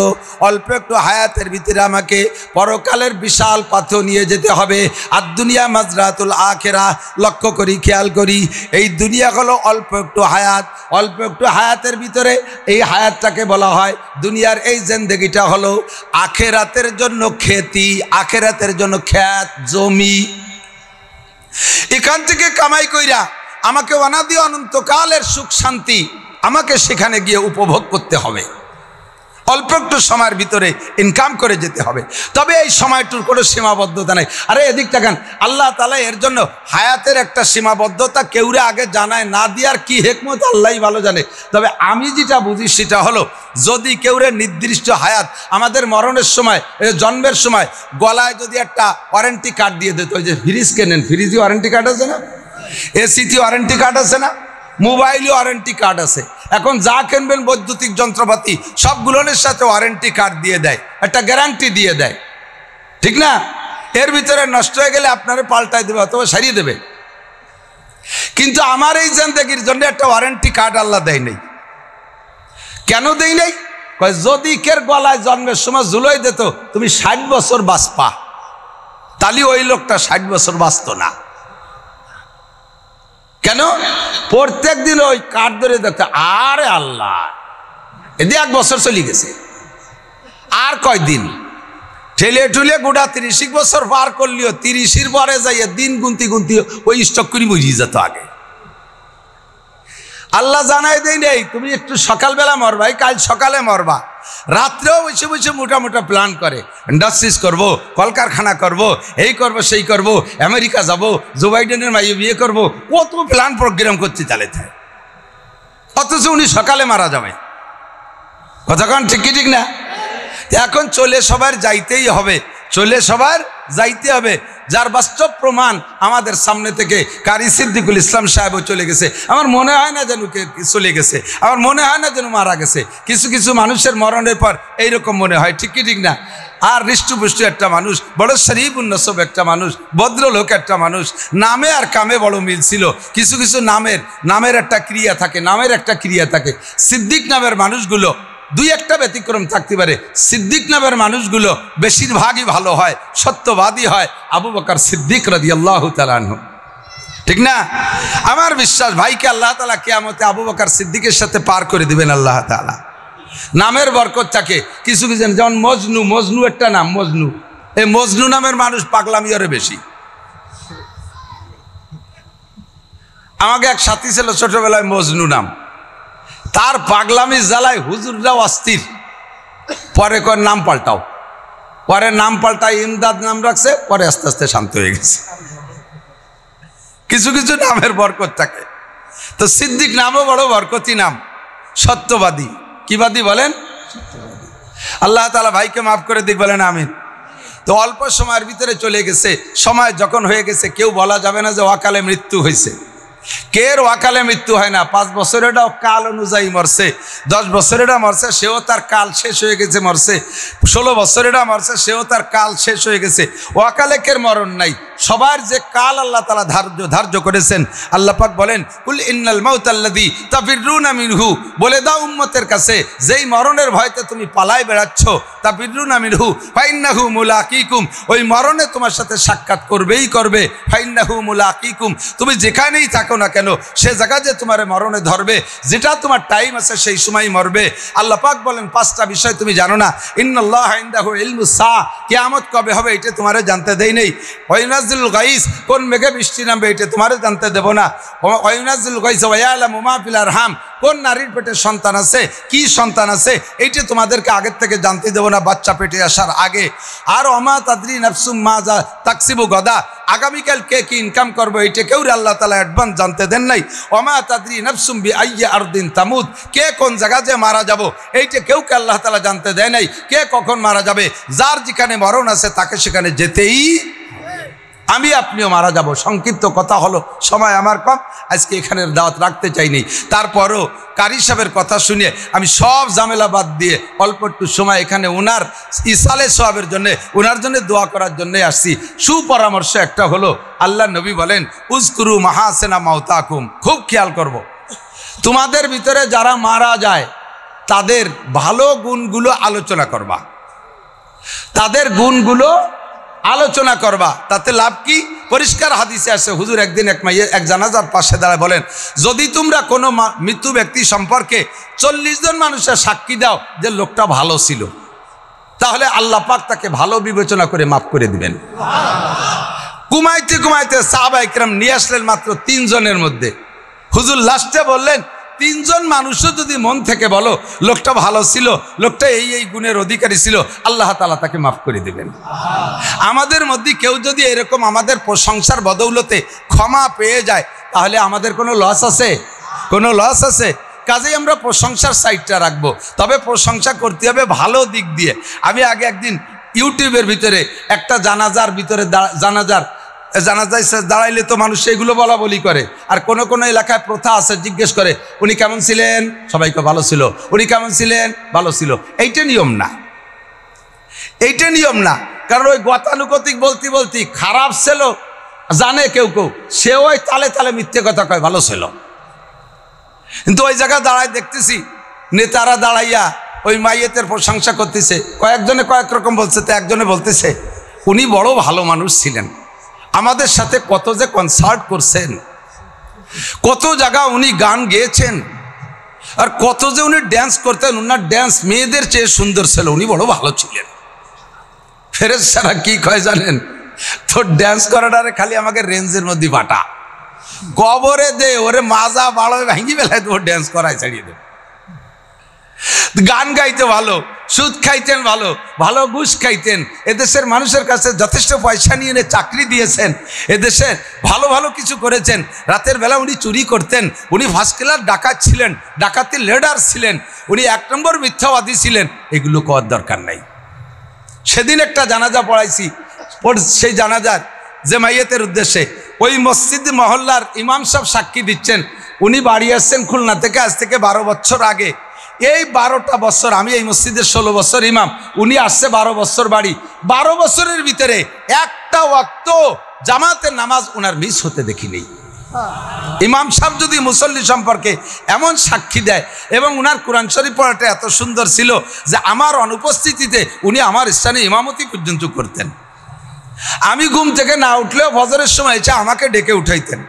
অল্প একটু হায়াতের ভিতরে আমাকে পরকালের বিশাল পাথর নিয়ে যেতে হবে। আর দুনিয়া মাজরাতুল আখিরা। লক্ষ্য করি, খেয়াল করি, এই দুনিয়া হলো অল্প একটু হায়াত। অল্প একটু হায়াতের ভিতরে এই হায়াতটাকে বলা হয় দুনিয়ার এই জিন্দেগিটা হলো আখেরাতের জন্য খেতি, আখেরাতের জন্য ক্ষেত জমি। এখান থেকে কামাই কইরা আমাকে অনাদি অনন্তকালের সুখ শান্তি আমাকে সেখানে গিয়ে উপভোগ করতে হবে, অল্প একটু সময়ের ভিতরে ইনকাম করে যেতে হবে। তবে এই সময়টুর কোনো সীমাবদ্ধতা নেই। আরে এদিক তাকান, আল্লাহ তাআলা এর জন্য হায়াতের একটা সীমাবদ্ধতা কেউরে আগে জানায় না দিয়ার কি হিকমত আল্লাহই ভালো জানে। তবে আমি যেটা বুঝি সেটা হলো, যদি কেউরে নির্দিষ্ট হায়াত আমাদের মরণের সময়, জন্মের সময় গলায় যদি একটা ওয়ারেন্টি কার্ড দিয়ে দিত, ওই যে ফ্রিজ কেনেন, ফ্রিজে ওয়ারেন্টি কার্ড আছে না, এসিতে ওয়ারেন্টি কার্ড আছে না, মোবাইলে ওয়ারেন্টি কার্ড আছে, এখন যা কিনবেন বৈদ্যুতিক যন্ত্রপাতি সবগুলোর সাথে ওয়ারেন্টি কার্ড দিয়ে দেয়, একটা গ্যারান্টি দিয়ে দেয়, ঠিক না? এর ভিতরে নষ্ট হয়ে গেলে আপনারা পাল্টাই দেবে অথবা সারিয়ে দেবে। কিন্তু আমার এই জিন্দেগির জন্য একটা ওয়ারেন্টি কার্ড আল্লাহ দেয় নাই। কেন দেই নাই? যদি কের গলায় জন্মের সময় জুলাই দিত তুমি 60 বছর বাঁচপা, তাহলে ওই লোকটা 60 বছর বাঁচত না। কেন? প্রত্যেক দিন ওই কাঠ ধরে দেখতে, আরে আল্লাহ এদি 1 বছর চলে গেছে, আর কয়দিন ঠেলে ঠুলে গোটা 30 বছর পার করলিও 30-এর পরে যাইয়া দিন গুনতি গুনতি ওই স্টক করে বুঝিয়ে যেত আগে। আল্লাহ জানাই দেই নেই তুমি একটু সকালবেলা মরবা, কাল সকালে মরবা, রাত্রেও বসে বসে মোটা মোটা প্ল্যান করে, ইন্ডাস্ট্রিজ করব, কলকারখানা করব, এই করব সেই করব, আমেরিকা যাব, জো বাইডেনের মাইয়ে বিয়ে করব, কত প্ল্যান প্রোগ্রাম করতে চালে থাকে, অথচ উনি সকালে মারা যাবে। কথা কন ঠিক কি ঠিক না? এখন চলে সবার যাইতেই হবে, চলে সবার যাইতে হবে। যার বাস্তব প্রমাণ আমাদের সামনে থেকে কারি সিদ্দিকুল ইসলাম সাহেবও চলে গেছে। আমার মনে হয় না যেন চলে গেছে, আমার মনে হয় না যেন মারা গেছে। কিছু কিছু মানুষের মরণের পর এইরকম মনে হয়, ঠিক কি ঠিক না? আর হৃষ্টপুষ্ট একটা মানুষ, বড় শরীফুন নসব একটা মানুষ, ভদ্রলোক একটা মানুষ, নামে আর কামে বড় মিল ছিল। কিছু কিছু নামের একটা ক্রিয়া থাকে, নামের একটা ক্রিয়া থাকে। সিদ্দিক নামের মানুষগুলো দুই একটা ব্যতিক্রম থাকতে পারে, সিদ্দিক নামের মানুষগুলো বেশিরভাগই ভালো হয়, সত্যবাদী হয়। আবু বকর সিদ্দিক রাদিয়াল্লাহু তাআলা আনহু, ঠিক না? আমার বিশ্বাস ভাইকে আল্লাহ তাআলা কিয়ামতে আবু বকর সিদ্দিকের সাথে পার করে দিবেন আল্লাহ তাআলা। নামের বরকত থাকে। কিছু কিছু যেমন মজনু একটা নাম, মজনু, এই মজনু নামের মানুষ পাগলামি আরো বেশি। আমাকে এক সাথী ছিল ছোটবেলায় মজনু নাম, তার পাগলামি জ্বালায় হুজুররাও অস্থির, পরে কয় নাম পাল্টাও, পরে নাম পাল্টায় ইমদাদ নাম রাখছে, পরে আস্তে আস্তে শান্ত হয়ে গেছে। কিছু কিছু নামের বরকত থাকে। তো সিদ্দিক নামও বড় বরকতি নাম, সত্যবাদী। কি বাদী বলেন? আল্লাহ তাআলা ভাইকে মাফ করে দিক, বলেন আমিন। তো অল্প সময়ের ভিতরে চলে গেছে, সময় যখন হয়ে গেছে কেউ বলা যাবে না যে অকালে মৃত্যু হয়েছে। কের ওয়াকালে মৃত্যু হয় না। 5 বছরেরটাও কাল অনুযায়ী মরছে, 10 বছরেরটা মরছে, সেও তার কাল শেষ হয়ে গেছে মরছে, 16 বছরেরটা মরছে, সেও তার কাল শেষ হয়ে গেছে। ওয়াকালে কের মরণ নাই। সবার যে কাল আল্লাহ তাআলা ধার্য করেছেন, আল্লাহ পাক বলেন কুল ইন্নাল মাউতাল্লাযী তাফিরুনা মিনহু, বলে দাও উম্মতের কাছে যেই মরণের ভয়তে তুমি পালাই বেড়াচ্ছ, তাফিরুনা মিনহু ফাইন্নাহু মুলাকিকুম, ওই মরণে তোমার সাথে সাক্ষাৎ করবেই করবে। ফাইন্নাহু মুলাকিকুম, তুমি যেখানেই থাকো না কেন সে জায়গা যে তোমার মরণে ধরবে, যেটা তোমার টাইম আছে সেই সময় মরবে। আল্লাহ পাক বলেন 5টা বিষয় তুমি জানো না। ইন্নাল্লাহা ইনদাহু ইলমুস সাআ, কিয়ামত কবে হবে এটা তোমারে জানতে দেই নেই। ওয়াইনাজিলুল গাইস, কোন মেঘে বৃষ্টি নামবে এটা তোমারে জানতে দেব না। ওয়াইনাজিলুল গাইস ওয়া ইয়ালামু মা ফিল আরহাম, কোন নারীর পেটে সন্তান আছে, কি সন্তান আছে, এইটা তোমাদেরকে আগের থেকে জানতে দেব না, বাচ্চা পেটে আসার আগে। আর ওমা তাদরি নাফসুম মাজা তাকসিবু গাদা, আগামীকাল কে কি ইনকাম করবো এইটা কেউ আল্লাহ তাআলা অ্যাডভান্স জানতে দেন নাই। ওমা তাদরি নাফসুম বিআইয়ি আরদিন তামুত, কে কোন জায়গা যে মারা যাব এইটা কেউ আল্লাহ তাআলা জানতে দেয় নাই। কে কখন মারা যাবে, যার যেখানে মরণ আছে তাকে সেখানে যেতেই, আমি আপনিও মারা যাব। সংক্ষিপ্ত কথা হলো, সময় আমার কম, আজকে এখানের দাওয়াত রাখতে চাইনি। তারপরও কারি সাহেবের কথা শুনে আমি সব ঝামেলা বাদ দিয়ে অল্প একটু সময় এখানে ওনার ইসালে সওয়াবের জন্য, ওনার জন্য দোয়া করার জন্য আসছি। সুপরামর্শ একটা হলো, আল্লাহ নবী বলেন উজকুরু মাহাসিনা মাউতাকুম, খুব খেয়াল করব। তোমাদের ভিতরে যারা মারা যায় তাদের ভালো গুণগুলো আলোচনা করবা, তাদের গুণগুলো আলোচনা করবা। তাতে লাভ কি? পরিষ্কার হাদিসে আছে, হুজুর একদিন এক জানাজার পাশে দাঁড়ায় বলেন, যদি তোমরা কোনো মৃত্যু ব্যক্তি সম্পর্কে 40 জন মানুষের সাক্ষী দাও যে লোকটা ভালো ছিল, তাহলে আল্লাহ পাক তাকে ভালো বিবেচনা করে মাফ করে দিবেন। কুমাইতে কুমাইতে সাহাবায়ে কেরাম নিয়ে আসলেন মাত্র 3 জনের মধ্যে। হুজুর লাস্টে বললেন তিনজন মানুষও যদি মন থেকে বলো লোকটা ভালো ছিল, লোকটা এই গুণের অধিকারী ছিল, আল্লাহ তাআলা তাকে মাফ করে দেবেন। আমাদের মধ্যে কেউ যদি এরকম আমাদের প্রশংসার বদৌলতে ক্ষমা পেয়ে যায়, তাহলে আমাদের কোনো লস আছে? কোনো লস আছে? কাজেই আমরা প্রশংসার সাইডটা রাখবো, তবে প্রশংসা করতে হবে ভালো দিক দিয়ে। আমি আগে একদিন ইউটিউবের ভিতরে একটা জানাজার ভিতরে জানাজায় দাঁড়াইলে তো মানুষ এগুলো বলা বলি করে, আর কোন কোন এলাকায় প্রথা আছে, জিজ্ঞেস করে উনি কেমন ছিলেন, সবাইকে ভালো ছিল, উনি কেমন ছিলেন, ভালো ছিল। এইটা নিয়ম না, এইটা নিয়ম না। কারণ ওই গতানুগতিক বলতে খারাপ ছিল জানে কেউ কেউ, সে ওই তালে তালে মিথ্যে কথা কয় ভালো ছিল। কিন্তু ওই জায়গায় দাঁড়ায় দেখতেছি নেতারা দাঁড়াইয়া ওই মাইয়েতের প্রশংসা করতেছে, কয়েকজনে কয়েক রকম বলছে। তো একজনে বলতেছে উনি বড় ভালো মানুষ ছিলেন, আমাদের সাথে কত যে কনসার্ট করছেন, কত জায়গা উনি গান গেয়েছেন, আর কত যে উনি ড্যান্স করতেন, উনার ড্যান্স মেয়েদের চেয়ে সুন্দর ছিল, উনি বড় ভালো ছিলেন। ফেরেশতারা কি কয় জানেন? তো ড্যান্স করাটারে খালি আমাকে রেঞ্জের মধ্যে বাটা, কবরে দে ওরে মাজা বাড়ো ভাঙি বেলায় তো ড্যান্স করায় ছাড়িয়ে দেবে। গান গাইতে ভালো, সুদ খাইতেন ভালো, ভালো ঘুষ খাইতেন, এদেশের মানুষের কাছে যথেষ্ট পয়সা নিয়ে এনে চাকরি দিয়েছেন, এদেশে ভালো ভালো কিছু করেছেন। রাতের বেলা উনি চুরি করতেন, উনি ফার্স্ট ক্লাস ডাকাত ছিলেন, ডাকাতির লিডার ছিলেন, উনি 1 নম্বর মিথ্যাবাদী ছিলেন। এগুলো করার দরকার নাই। সেদিন একটা জানাজা পড়াইছি, সেই জানাজার যে মাইয়েতের উদ্দেশ্যে ওই মসজিদ মহল্লার ইমাম সাহেব সাক্ষী দিচ্ছেন। উনি বাড়ি আসছেন খুলনা থেকে, আজ থেকে 12 বছর আগে। এই 12টা বছর আমি এই মসজিদের 16 বছর ইমাম, উনি আসছে 12 বছর বাড়ি। 12 বছরের ভিতরে একটা ওয়াক্ত জামাতের নামাজ ওনার মিস হতে দেখিনি। ইমাম সাহেব যদি মুসল্লি সম্পর্কে এমন সাক্ষী দেয়, এবং উনার কোরআন শরীফ পড়াটা এত সুন্দর ছিল যে আমার অনুপস্থিতিতে উনি আমার স্থানে ইমামতি পর্যন্ত করতেন। আমি ঘুম থেকে না উঠলেও ফজরের সময় এসে আমাকে ডেকে উঠাইতেন।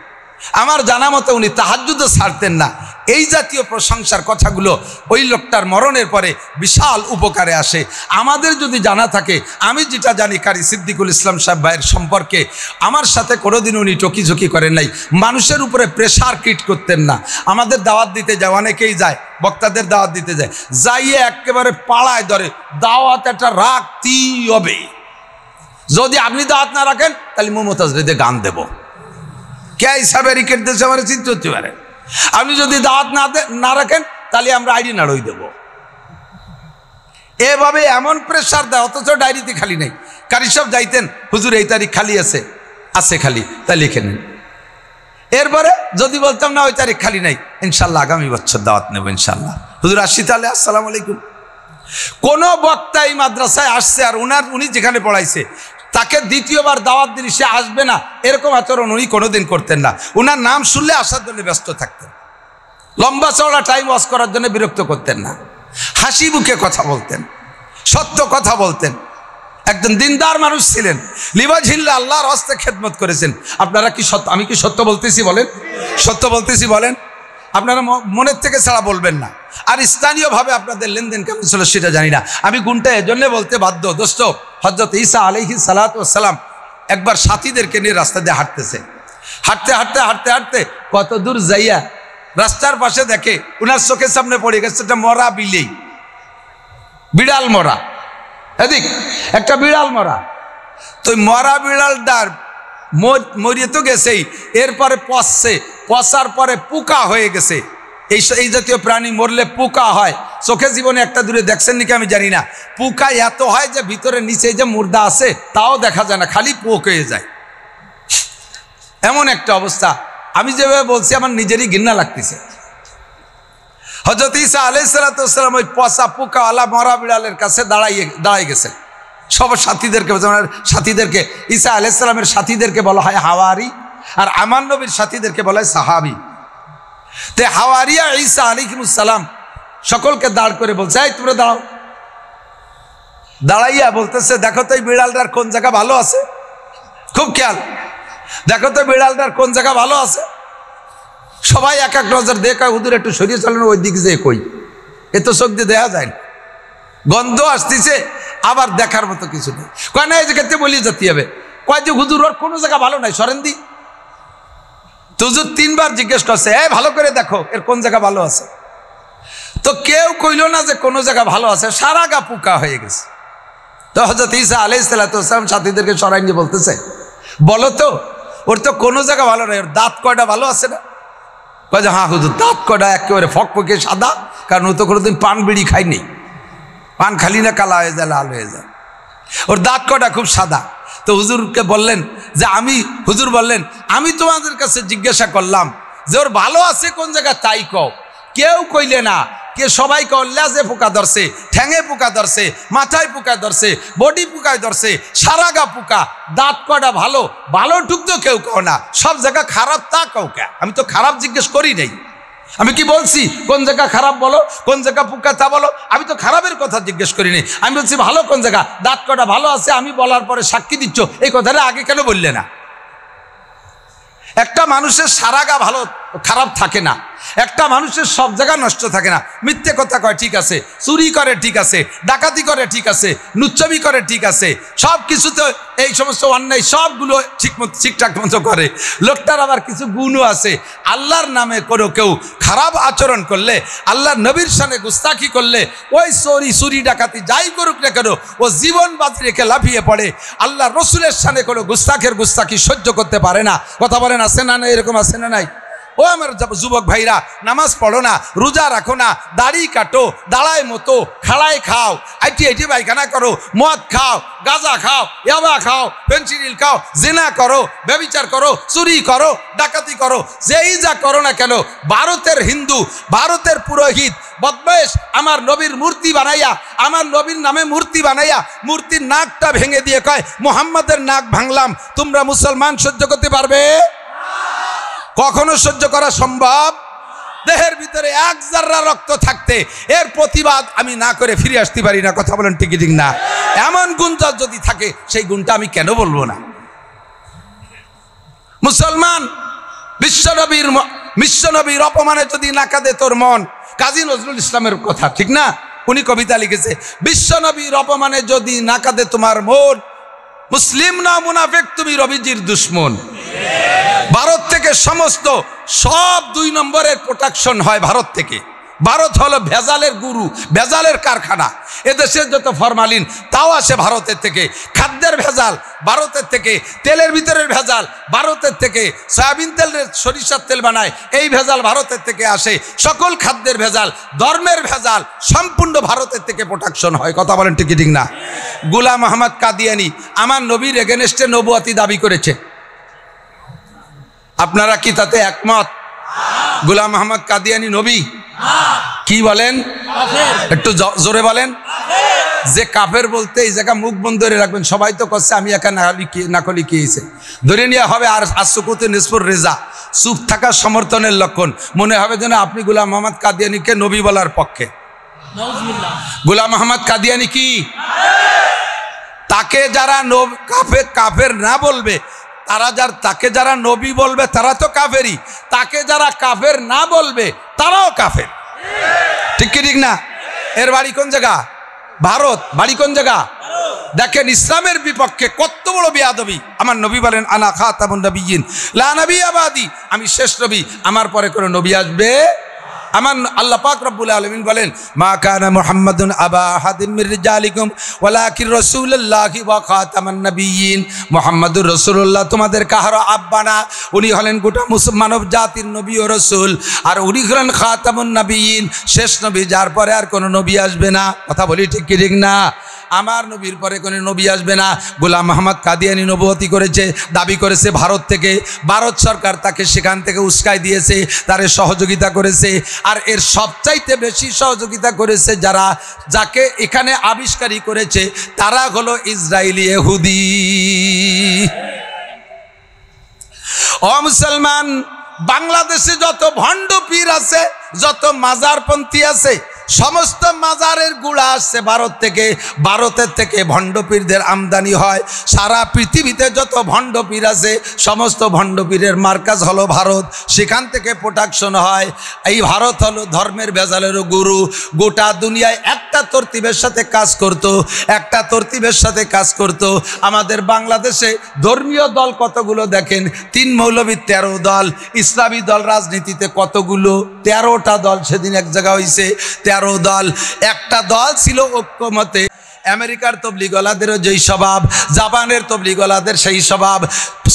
আমার জানা মতো উনি তাহাজ্জুদও ছাড়তেন না। এই জাতীয় প্রশংসার কথাগুলো ওই লোকটার মরণের পরে বিশাল উপকারে আসে। আমাদের যদি জানা থাকে, আমি যেটা জানি কারি সিদ্দিকুল ইসলাম সাহেব ভাইয়ের সম্পর্কে, আমার সাথে কোনোদিন উনি টকিঝকি করেন নাই, মানুষের উপরে প্রেশার ক্রিয়েট করতেন না। আমাদের দাওয়াত দিতে যায়, অনেকেই যায়, বক্তাদের দাওয়াত দিতে যায়, যাইয়ে একেবারে পাড়ায় ধরে দাওয়াত একটা রাখতেই হবে। যদি আপনি দাওয়াত না রাখেন তাহলে মমতাজ রেদে গান দেব, কে হিসাবে রিকেট দেশে আমার চিন্তা হতে পারে। আপনি যদি দাওয়াত না রাখেন তাহলে আমরা আইডি নাড়ই দেব। এভাবে এমন প্রেশার দেয়, অথচ ডায়েরিতে খালি নেই। কারি সব যাইতেন, হুজুর এই তারিখ খালি আছে, আছে খালি, তাই লিখে নেন। এরপরে যদি বলতাম না ওই তারিখ খালি নাই, ইনশাল্লাহ আগামী বছর দাওয়াত নেব ইনশাল্লাহ। হুজুর আসছি তাহলে, আসসালামু আলাইকুম। কোন বক্তা এই মাদ্রাসায় আসছে আর উনি যেখানে পড়াইছে তাকে দ্বিতীয়বার দাওয়াত দিলে সে আসবে না, এরকম আচরণ উনি কোনোদিন করতেন না। উনার নাম শুনলে আসার জন্য ব্যস্ত থাকতেন, লম্বা চওড়া টাইম ওয়াশ করার জন্য বিরক্ত করতেন না, হাসি মুখে কথা বলতেন, সত্য কথা বলতেন। একজন দিনদার মানুষ ছিলেন, লিবাজিল্লা আল্লাহর হস্তে খেদমত করেছেন। আপনারা কি সত্য, আমি কি সত্য বলতেছি বলেন? সত্য বলতেছি বলেন? আপনারা মনের থেকে ছাড়া বলবেন না। আর স্থানীয়ভাবে আপনাদের লেনদেন কেমন ছিল সেটা জানি না, আমি গুণটা এজন্য বলতে বাধ্য। দোস্ত, হযরত ঈসা আলাইহিস সালাতু ওয়াস সালাম একবার সাথীদেরকে নিয়ে রাস্তা দিয়ে হাঁটতেছে। হাঁটতে হাঁটতে হাঁটতে হাঁটতে কত দূর যাইয়া রাস্তার পাশে দেখে উনার চোখের সামনে পড়ে গেছে একটা মরা বিলেই, বিড়াল মরা। এদিক একটা বিড়াল মরা, তো মরা বিড়ালটার মরিয়ে তো গেছেই, এরপরে পচছে, পচার পরে পোকা হয়ে গেছে। এই জাতীয় প্রাণী মরলে পোকা হয়, চোখে জীবনে একটা দূরে দেখছেন নাকি আমি জানি না। পোকা এত হয় যে ভিতরে নিচে যে মুর্দা আছে তাও দেখা যায় না, খালি পোক হয়ে যায়। এমন একটা অবস্থা, আমি যেভাবে বলছি আমার নিজেরই ঘৃণা লাগতেছে। হযরত ঈসা আলাইহিস সালাতু ওয়াস সালাম ওই পচা পোকাওয়ালা মরা বিড়ালের কাছে দাঁড়াই গেছেন। সব সাথীদেরকে ঈসা আলাইহিস সালামের সাথীদেরকে বলা হয় হাওয়ারি, আর আমার নবীর সাথীদেরকে বলা হয় সাহাবী। তে হাওয়ারিয়া ঈসা আলাইহিস সালাম সকলকে দাঁড় করে বলছে, এই তোমরা দাঁড়াও। দাঁড়াইয়া বলতেছে, দেখো তো এই বিড়ালটার কোন জায়গা ভালো আছে, খুব খেয়াল, দেখো তো বিড়ালটার কোন জায়গা ভালো আছে। সবাই এক এক নজর দেখে, হুজুর একটু সরিয়ে চলেন, ওই দিকে যে কই, এ তো চোখ দিয়ে দেখা যায় না, গন্ধ আসতেছে, আবার দেখার মতো কিছু নেই। কয় না এই জায়গাতে বলিয়ে যেতে হবে, কয় যে হুজুর ওর কোনো জায়গা ভালো নাই, সরেন দি। তো হুজুর 3 বার জিজ্ঞেস করছে, এই ভালো করে দেখো এর কোন জায়গা ভালো আছে। তো কেউ কইল না যে কোন জায়গা ভালো আছে, সারা গা পোকা হয়ে গেছে। তো হযরত ঈসা আলাইহিস সালাম সাথীদেরকে সরাই নিয়ে বলতেছে, বলো তো ওর তো কোনো জায়গা ভালো নাই, ওর দাঁত কয়টা ভালো আছে না? কয় যে হ্যাঁ হুজুর, দাঁত কয়টা একেবারে ফকফকে সাদা, কারণ ও তো কোনোদিন পান বিড়ি খায়নি, পান খালি না কালা হয়ে যায়, লাল হয়ে যায়, ওর দাঁত কয়টা খুব সাদা। তো হুজুরকে বললেন যে হুজুর বললেন আমি তোমাদের কাছে জিজ্ঞাসা করলাম যে ওর ভালো আছে কোন জায়গা, তাই কও। কেউ কইলে না, কে সবাই কও লেজে পোকা ধরছে, ঠ্যাঙে পোকা ধরছে, মাথায় পোকা ধরছে, বডি পোকায় ধরছে, সারা গা পোকা, দাঁত কয়টা ভালো, ভালো ঢুকতো কেউ কও না, সব জায়গা খারাপ তা কও কে? আমি তো খারাপ জিজ্ঞেস করি নাই, আমি কি বলছি কোন জায়গা খারাপ বলো, কোন জায়গা পোকা তা বলো, আমি তো খারাপের কথা জিজ্ঞেস করিনি, আমি বলছি ভালো কোন জায়গা, দাঁত কয়টা ভালো আছে আমি বলার পরে সাক্ষী দিচ্ছ, এই কথাটা আগে কেন বললে না? একটা মানুষের সারা গা ভালো খারাপ থাকে না, একটা মানুষের সব জায়গা নষ্ট থাকে না। মিথ্যে কথা কয় ঠিক আছে, চুরি করে ঠিক আছে, ডাকাতি করে ঠিক আছে, লুচ্চামি করে ঠিক আছে, সব কিছুতে এই সমস্ত অন্যায় সবগুলো ঠিকঠাক মতো করে। লোকটার আবার কিছু গুণও আছে। আল্লাহর নামে কোনো কেউ খারাপ আচরণ করলে, আল্লাহর নবীর সামনে গুস্তাখি করলে, ওই চুরি ডাকাতি যাই করুক না কেন, ও জীবন বাজি রেখে লাফিয়ে পড়ে। আল্লাহ রসুলের সামনে কোনো গুস্তাখি সহ্য করতে পারে না। কথা বলেন আছে না? এরকম আছে না নাই? ও আমার যুবক ভাইরা, নামাজ পড়ো না, রোজা রাখো না, দাড়ি কাটো, দাঁড়ায় মতো, খাড়ায় খাও, আইটি পায়খানা করো, মদ খাও, গাঁজা খাও, ইয়াবা খাও, ফেনসিডিল খাও, জিনা করো, ব্যভিচার করো, চুরি করো, ডাকাতি করো, যেই যা করো না কেন, ভারতের হিন্দু, ভারতের পুরোহিত বদমাইশ আমার নবীর মূর্তি বানাইয়া, আমার নবীর নামে মূর্তি বানাইয়া, মূর্তির নাকটা ভেঙে দিয়ে কয় মুহাম্মাদের নাক ভাঙলাম। তোমরা মুসলমান সহ্য করতে পারবে? কখনো সহ্য করা সম্ভব? দেহের ভিতরে এক জাররা রক্ত থাকতে এর প্রতিবাদ আমি না করে ফিরে আসতে পারি না। কথা বলেন ঠিক ঠিক না? এমন গুণ যদি থাকে সেই গুণটা আমি কেন বলবো না? মুসলমান বিশ্বনবীর অপমানে যদি না কাঁদে তোর মন, কাজী নজরুল ইসলামের কথা ঠিক না? উনি কবিতা লিখেছে, বিশ্বনবীর অপমানে যদি না কাঁদে তোমার মন, মুসলিম না মুনাফিক তুমি রবিজির দুশ্মন। ভারত থেকে সমস্ত সব 2 নম্বরের প্রোটেকশন হয় ভারত থেকে। ভারত হলো ভেজালের গুরু, ভেজালের কারখানা। এদেশের যত ফরমালিন তাও আসে ভারতের থেকে, খাদ্যের ভেজাল ভারতের থেকে, তেলের ভিতরের ভেজাল ভারতের থেকে, সয়াবিন তেলের সরিষার তেল বানায় এই ভেজাল ভারতের থেকে আসে, সকল খাদ্যের ভেজাল, ধর্মের ভেজাল সম্পূর্ণ ভারতের থেকে প্রোটেকশন হয়। কথা বলেন ঠিক ঠিক না? গোলাম মোহাম্মদ কাদিয়ানি আমার নবীর এগেনস্টে নবুয়তি দাবি করেছে, আপনারা কি তাতে একমত? গোলাম মোহাম্মদ কাদিয়ানি নবী? কি বলেন? একটু জোরে বলেন। যে কাফের বলতে এই জায়গা মুখ বন্ধ করে রাখবেন। সবাই তো করছে আমি একা না করলে কি হয়েছে, ধরে নেওয়া হবে। আর আসুকুতে নিসপুর রেজা, চুপ থাকার সমর্থনের লক্ষণ। মনে হবে যেন আপনি গোলাম মোহাম্মদ কাদিয়ানিকে নবী বলার পক্ষে। গোলাম মোহাম্মদ কাদিয়ানি কি? তাকে যারা কাফের না বলবে, তাকে যারা নবী বলবে তারা তো কাফেরই, তাকে যারা কাফের না বলবে তারাও কাফের। ঠিক কি ঠিক না? এর বাড়ি কোন জায়গা? ভারত। বাড়ি কোন জায়গা? দেখেন ইসলামের বিপক্ষে কত বড় বেয়াদবি। আমার নবী বলেন আনা খাতামুন নবিয়্যিন লা নবিয়্যা বাদি, আমি শেষ নবী, আমার পরে কোনো নবী আসবে। আমার আল্লাহ পাক রব্বুল আলামিন বলেন মা কানা মুহাম্মাদুন আবা আহাদিম মির রিজালিকুম ওয়ালাকিন রাসূলুল্লাহি ওয়া খাতামান নবিয়্যিন। মুহাম্মাদুর রাসূলুল্লাহ তোমাদের কাহারো আব্বা না, উনি হলেন গোটা মানব জাতির নবী ও রাসূল, আর উনি হলেন খাতামুন নবিয়্যিন, শেষ নবী, যার পরে আর কোনো নবী আসবে না। কথা বলি ঠিক কি ঠিক না? আমার নবীর পরে কোনো নবী আসবে না। গোলাম মোহাম্মদ কাদিয়ানি নবুয়তি করেছে, দাবি করেছে ভারত থেকে। ভারত সরকার তাকে সেখান থেকে উস্কাই দিয়েছে, তারে সহযোগিতা করেছে। আর এর সবচাইতে বেশি সহযোগিতা করেছে যাকে এখানে আবিষ্কারই করেছে, তারা হলো ইসরায়েলি ইহুদি। ও মুসলমান, বাংলাদেশে যত ভণ্ড পীর আছে, যত মাজারপন্থী আছে, সমস্ত মাজারের গুড়া আসছে ভারত থেকে, ভারতের থেকে ভণ্ডপীরদের আমদানি হয়। সারা পৃথিবীতে যত ভণ্ডপীর আছে সমস্ত ভণ্ডপীরের মার্কাজ হলো ভারত, সেখান থেকে প্রোডাকশন হয়। এই ভারত হলো ধর্মের ভেজালেরও গুরু। গোটা দুনিয়ায় একটা তরতিবের সাথে কাজ করত, একটা তরতিবের সাথে কাজ করত। আমাদের বাংলাদেশে ধর্মীয় দল কতগুলো দেখেন, 3 মৌলবী 13 দল, ইসলামী দল রাজনীতিতে কতগুলো, 13টা দল সেদিন এক জায়গা হয়েছে, 13 দল। একটা দল ছিল ঐক্যমতে। আমেরিকার তবলিগলাদেরও যেই স্বভাব, জাপানের তবলিগলাদের সেই স্বভাব,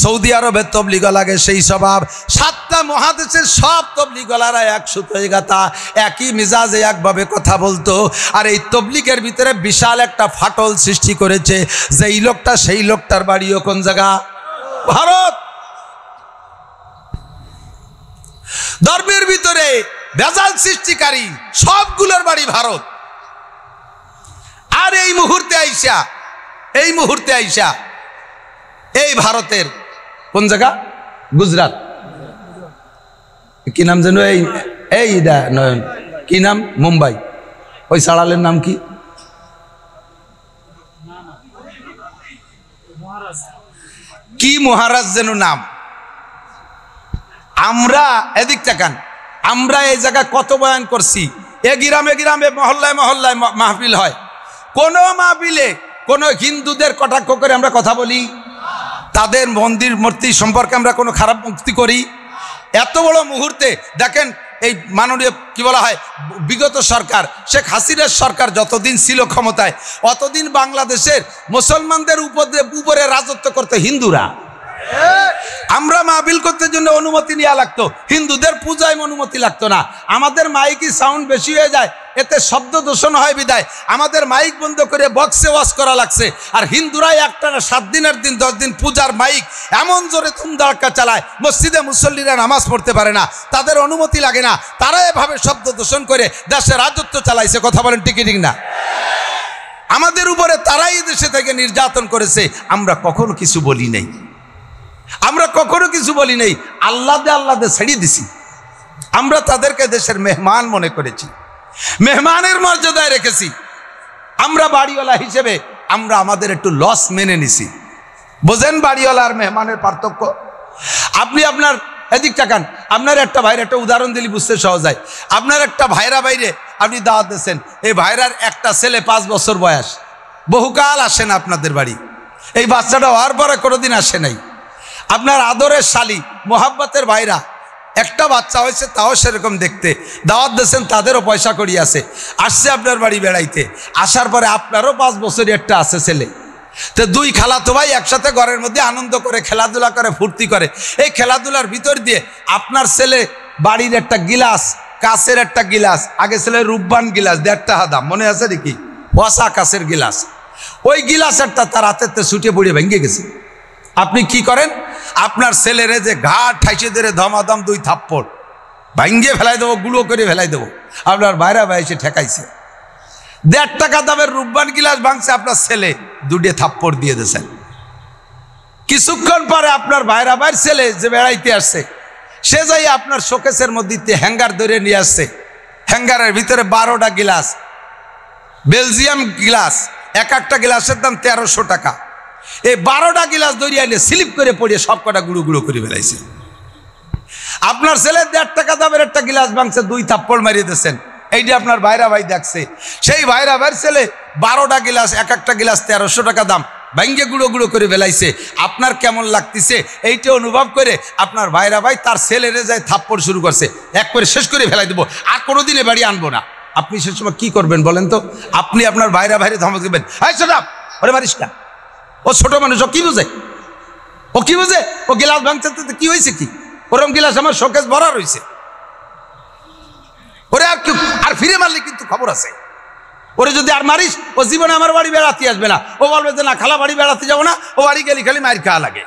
সৌদি আরবের তবলিগলাদের সেই স্বভাব, 7টা মহাদেশের সব তবলিগলারা এক সুতোয় গাঁথা, একই মিজাজে একভাবে কথা বলতো। আর এই তবলিগের ভিতরে বিশাল একটা ফাটল সৃষ্টি করেছে। যেই লোকটা সেই লোকটার বাড়িও কোন জায়গা? ভারত। ধর্মের ভিতরে ভেজাল সৃষ্টিকারী সবগুলোর বাড়ি ভারত। আর এই মুহূর্তে আইসা এই ভারতের কোন জায়গা? গুজরাট। কি নাম যেন এই নয়ন, কি নাম? মুম্বাই। ওই সাড়ালের নাম কি? কি মহারাজ যেন নাম। আমরা এদিক তাকান, আমরা এই জায়গায় কত বয়ান করছি। এ গ্রামে গ্রামে মহল্লায় মহল্লায় মাহফিল হয়। কোন মাহফিলে কোন হিন্দুদের কটাক্ষ করে আমরা কথা বলি? তাদের মন্দির মূর্তি সম্পর্কে আমরা কোনো খারাপ মুক্তি করি? এত বড় মুহূর্তে দেখেন, এই মাননীয় কি বলা হয় বিগত সরকার, শেখ হাসিনার সরকার যতদিন ছিল ক্ষমতায়, অতদিন বাংলাদেশের মুসলমানদের উপরে রাজত্ব করতে হিন্দুরা। আমরা মাহফিল করতে জন্য অনুমতি নেওয়া লাগতো, হিন্দুদের পূজায় অনুমতি লাগতো না। আমাদের মাইকি সাউন্ড বেশি হয়ে যায়, এতে শব্দ দূষণ হয় বিদায় আমাদের মাইক বন্ধ করে বক্সে ওয়াজ করা লাগছে। আর হিন্দুরাই একটানা 7 দিনের দিন 10 দিন পূজার মাইক এমন জোরে ধুমধাড়াক্কা চালায়, মসজিদে মুসল্লিরা নামাজ পড়তে পারে না, তাদের অনুমতি লাগে না। তারা এভাবে শব্দ দূষণ করে দেশে রাজত্ব চালাইছে। কথা বলেন ঠিক না? আমাদের উপরে তারাই দেশে থেকে নির্যাতন করেছে। আমরা কখনো কিছু বলি নাই, আমরা কখনো কিছু বলি নাই। আল্লাহ দে ছেড়ে দিছি। আমরা তাদেরকে দেশের মেহমান মনে করেছি, মেহমানের মর্যাদায় রেখেছি। আমরা বাড়িওয়ালা হিসেবে আমরা আমাদের একটু লস মেনে নিছি। বোঝেন বাড়িওয়ালা আর মেহমানের পার্থক্য? আপনি আপনার এদিক তাকান, আপনার একটা ভাইয়ের একটা উদাহরণ দিলে বুঝতে সহজ হয়। আপনার একটা ভাইরা বাইরে আপনি দাওয়াত দিয়েছেন, এই ভাইরার একটা ছেলে 5 বছর বয়স, বহুকাল আসে না আপনাদের বাড়ি। এই বাচ্চাটা হওয়ার পরে কোনোদিন আসে নাই। আপনার আদরের শালি মোহাব্বতের ভাইরা একটা বাচ্চা হয়েছে, তাও সেরকম দেখতে, দাওয়াত দিয়েছেন, তাদেরও পয়সা করি আছে, আসছে আপনার বাড়ি বেড়াইতে। আসার পরে আপনারও 5 বছরই একটা আছে ছেলে। তো 2 খালাতো ভাই একসাথে ঘরের মধ্যে আনন্দ করে, খেলাধুলা করে, ফুর্তি করে। এই খেলাধুলার ভিতর দিয়ে আপনার ছেলে বাড়ির একটা গিলাস, কাছের একটা গিলাস, আগে ছেলে রূপবান গিলাস 1.5 টাকা দাম, মনে আছে নাকি? ওয়াসা কাছের গিলাস, ওই গিলাসেরটা তার হাতেতে ছুটে পড়ে ভেঙে গেছে। আপনি কি করেন? আপনার ছেলেরে যে ঘাট ঠাইসে ধরে ধমাধম 2 থাপ্পড় ভাঙ্গিয়ে ফেলাই দেবো, গুঁড়ো করে ফেলাই দেবো। আপনার ভাইরা ভাই এসে ঠেকাইছে। 1.5 টাকা দামের রূপবান গিলাস ভাঙছে, আপনার ছেলে 2 থাপ্পড় দিয়ে দিয়েছেন। কিছুক্ষণ পরে আপনার ভাইরা ভাইয়ের ছেলে যে বেড়াইতে আসছে, সে যাই আপনার শোকেসের মধ্যে হ্যাঙ্গার ধরে নিয়ে আসছে। হ্যাঙ্গারের ভিতরে 12টা গিলাস, বেলজিয়াম গিলাস, এক একটা গ্লাসের দাম 1300 টাকা। এই 12টা গিলাস দরিয়া এনে স্লিপ করে পড়িয়ে সব কটা গুঁড়ো গুঁড়ো করে ফেলাইছে। আপনার ছেলে 1.5 টাকা দামের একটা গিলাস ভাঙছে, 2 থাপ্পড় মারিয়ে দিয়েছেন। এইটা আপনার ভাইরা ভাই দেখছে। সেই ভাইরা ভাইয়ের ছেলে 12টা গিলাস, এক একটা গিলাস 1300 টাকা দাম, ভাঙ্গে গুঁড়ো গুঁড়ো করে ফেলাইছে। আপনার কেমন লাগতেছে এইটা অনুভব করে আপনার ভাইরা ভাই তার ছেলেরে যায় থাপ্পড় শুরু করছে, এক করে শেষ করে ফেলাই দেবো, আর কোনোদিনে বাড়ি আনবো না। আপনি সে সময় কি করবেন বলেন তো? আপনি আপনার ভাইরা ভাইরে ধমক দেবেন, এই ছোট ওরে মারিস না, ও ছোট মানুষ, ও কি বুঝে, ও কি বুঝে, ও গিলাস ভাঙছে, কি হয়েছে কি? ওরম গিলাস আমার শোকেস ভরা রয়েছে, ওরে আর ফিরে মারলে কিন্তু খবর আছে। ওরে যদি আর মারিস, ও জীবনে আমার বাড়ি বেড়াতে আসবে না। ও বলবে যে না, খালা বাড়ি বেড়াতে যাবো না, ও বাড়ি গেলে খালি মায়ের খাওয়া লাগে,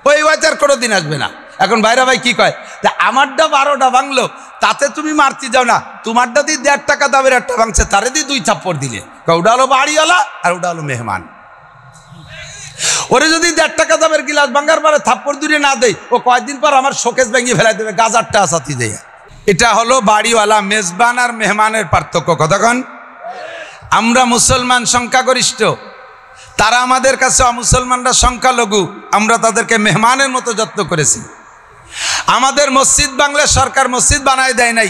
ওই ওয়াইতে আর কোনোদিন আসবে না। এখন ভাইরা ভাই কি কয়, আমারটা 12টা ভাঙলো, তাতে তুমি মারতে যাও না, তোমারটা দিয়ে 1.5 টাকা দামের একটা ভাঙছে, তারে দিয়ে 2 থাপ্পড় দিলে। ওটা হলো বাড়িওয়ালা আর ওটা হলো মেহমান। ওরে যদি 1.5 টাকা দামের গিলাস ভাঙার পরে থাপ্পড় দূরে না দেয়, ও কয়েকদিন পর আমার শোকেস ভেঙে ফেলাই দেবে, গাজারটা আসাতি দেয়। এটা হলো বাড়িওয়ালা, মেজবান আর মেহমানের পার্থক্য। কতক্ষণ? আমরা মুসলমান সংখ্যাগরিষ্ঠ, তারা আমাদের কাছে অমুসলমানরা সংখ্যালঘু, আমরা তাদেরকে মেহমানের মতো যত্ন করেছি। আমাদের মসজিদ বাংলা সরকার মসজিদ বানায় দেয় নাই,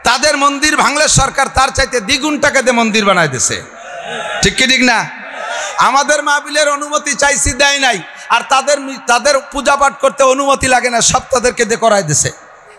তাদের মন্দির ভাঙলে সরকার তার চাইতে দ্বিগুণ টাকা দিয়ে মন্দির বানায় দিছে। ঠিক কি ঠিক না? আমাদের মাহফিলের অনুমতি চাইছি, দেয় নাই, আর তাদের পূজা পাঠ করতে অনুমতি লাগে না, সব তাদেরকে দিয়ে করাই দিছে।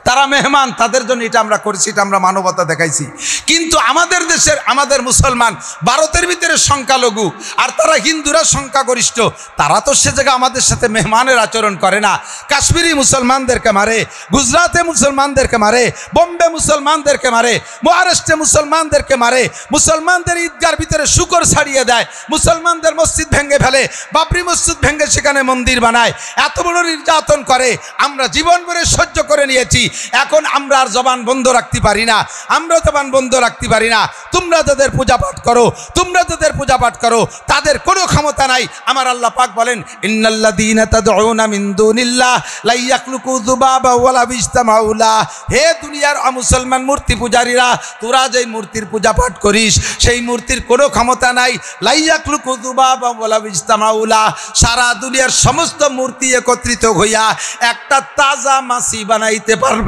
তারা মেহমান, তাদের জন্য এটা আমরা করেছি, এটা আমরা মানবতা দেখাইছি। কিন্তু আমাদের দেশের আমাদের মুসলমান ভারতের ভিতরে সংখ্যালঘু, আর তারা হিন্দুরা সংখ্যাগরিষ্ঠ, তারা তো সে জায়গায় আমাদের সাথে মেহমানের আচরণ করে না। কাশ্মীরি মুসলমানদেরকে মারে, গুজরাটে মুসলমানদেরকে মারে, বোম্বে মুসলমানদেরকে মারে, মহারাষ্ট্রে মুসলমানদেরকে মারে, মুসলমানদের ঈদগার ভিতরে শুকর ছাড়িয়ে দেয়, মুসলমানদের মসজিদ ভেঙে ফেলে, বাবরি মসজিদ ভেঙে সেখানে মন্দির বানায়, এত বড় নির্যাতন করে। আমরা জীবন ভরে সহ্য করে নিয়েছি, এখন আমরা আর জবান বন্ধ রাখতে পারি না, আমরা জবান বন্ধ রাখতে পারি না। তোমরা যাদের পূজা পাঠ করো, তোমরা যাদের পূজা পাঠ করো, তাদের কোনো ক্ষমতা নাই। আমার আল্লাহ পাক বলেন, ইন্নাল্লাযীনা তাদউনা মিন দুনিল্লাহ লা ইয়াখলুকু যুবাবা ওয়ালা বিজতামাউ লা। হে দুনিয়ার অমুসলমান মূর্তি পূজারীরা, তোরা যেই মূর্তির পূজা পাঠ করিস, সেই মূর্তির কোনো ক্ষমতা নাই। লা ইয়াখলুকু যুবাবা ওয়ালা বিজতামাউ লা। সারা দুনিয়ার সমস্ত মূর্তি একত্রিত হইয়া একটা তাজা মাছি বানাইতে পারবে?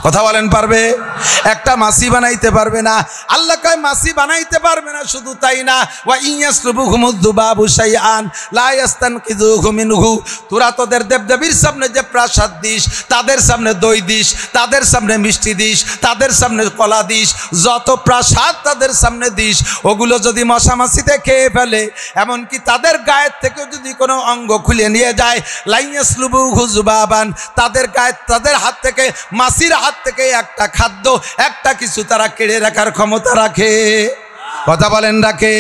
কথা বলেন, পারবে? একটা মাছি বানাইতে পারবে না। আল্লাহ কয় মাছি বানাইতে পারবে না, শুধু তাই না, ওয়া ইয়াসলুবুহুমুদ যুবাবু শাইআন লা ইয়াস্তানকিযুহু মিনহু। তোরা তোদের দেবদেবীর সামনে যে প্রসাদ দিস, তাদের সামনে দই দিস, তাদের সামনে মিষ্টি দিস, তাদের সামনে কলা দিস, যত প্রসাদ তাদের সামনে দিস, ওগুলো যদি মশা মাছিতে খেয়ে ফেলে, এমনকি তাদের গায়ের থেকে যদি কোনো অঙ্গ খুলে নিয়ে যায়, লা ইয়াসলুবুহু যুবাবান, তাদের গায়ে, তাদের হাত থেকে, মাছির হাত থেকে একটা খাদ্য, একটা কিছু তারা কেড়ে রাখার ক্ষমতা রাখে। কথা বলেন, রাখে?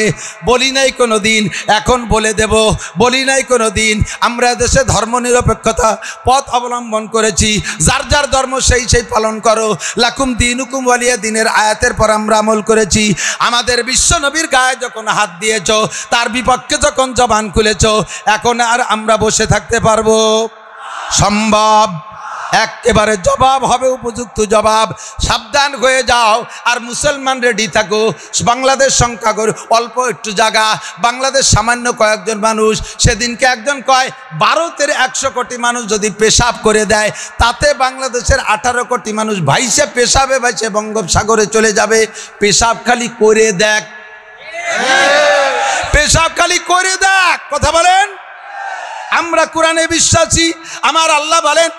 বলি নাই কোনো দিন, এখন বলে দেব, বলি নাই কোনো দিন। আমরা দেশে ধর্মনিরপেক্ষতা পথ অবলম্বন করেছি, যার যার ধর্ম সেই সেই পালন করো, লাকুম দিনুকুম ওয়ালিয়া দিনের আয়াতের পর আমরা আমল করেছি। আমাদের বিশ্ব নবীর গায়ে যখন হাত দিয়েছ, তার বিপক্ষে যখন জবান খুলেছ, এখন আর আমরা বসে থাকতে পারবো? সম্ভব? একেবারে জবাব হবে, উপযুক্ত জবাব। সাবধান হয়ে যাও। আর মুসলমান রেডি থাকো। বাংলাদেশ সংখ্যাগরিষ্ঠ, অল্প একটু জায়গা, বাংলাদেশ সামান্য কয়েকজন মানুষ। সেদিনকে একজন কয়, ভারতের 100 কোটি মানুষ যদি পেশাব করে দেয়, তাতে বাংলাদেশের 18 কোটি মানুষ ভাইসে পেশাবে ভাইসে বঙ্গোপসাগরে চলে যাবে। পেশাব খালি করে দেখ, পেশাব খালি করে দেখ। কথা বলেন? আমরা কোরআনে বিশ্বাসী। আমার আল্লাহ বলেন,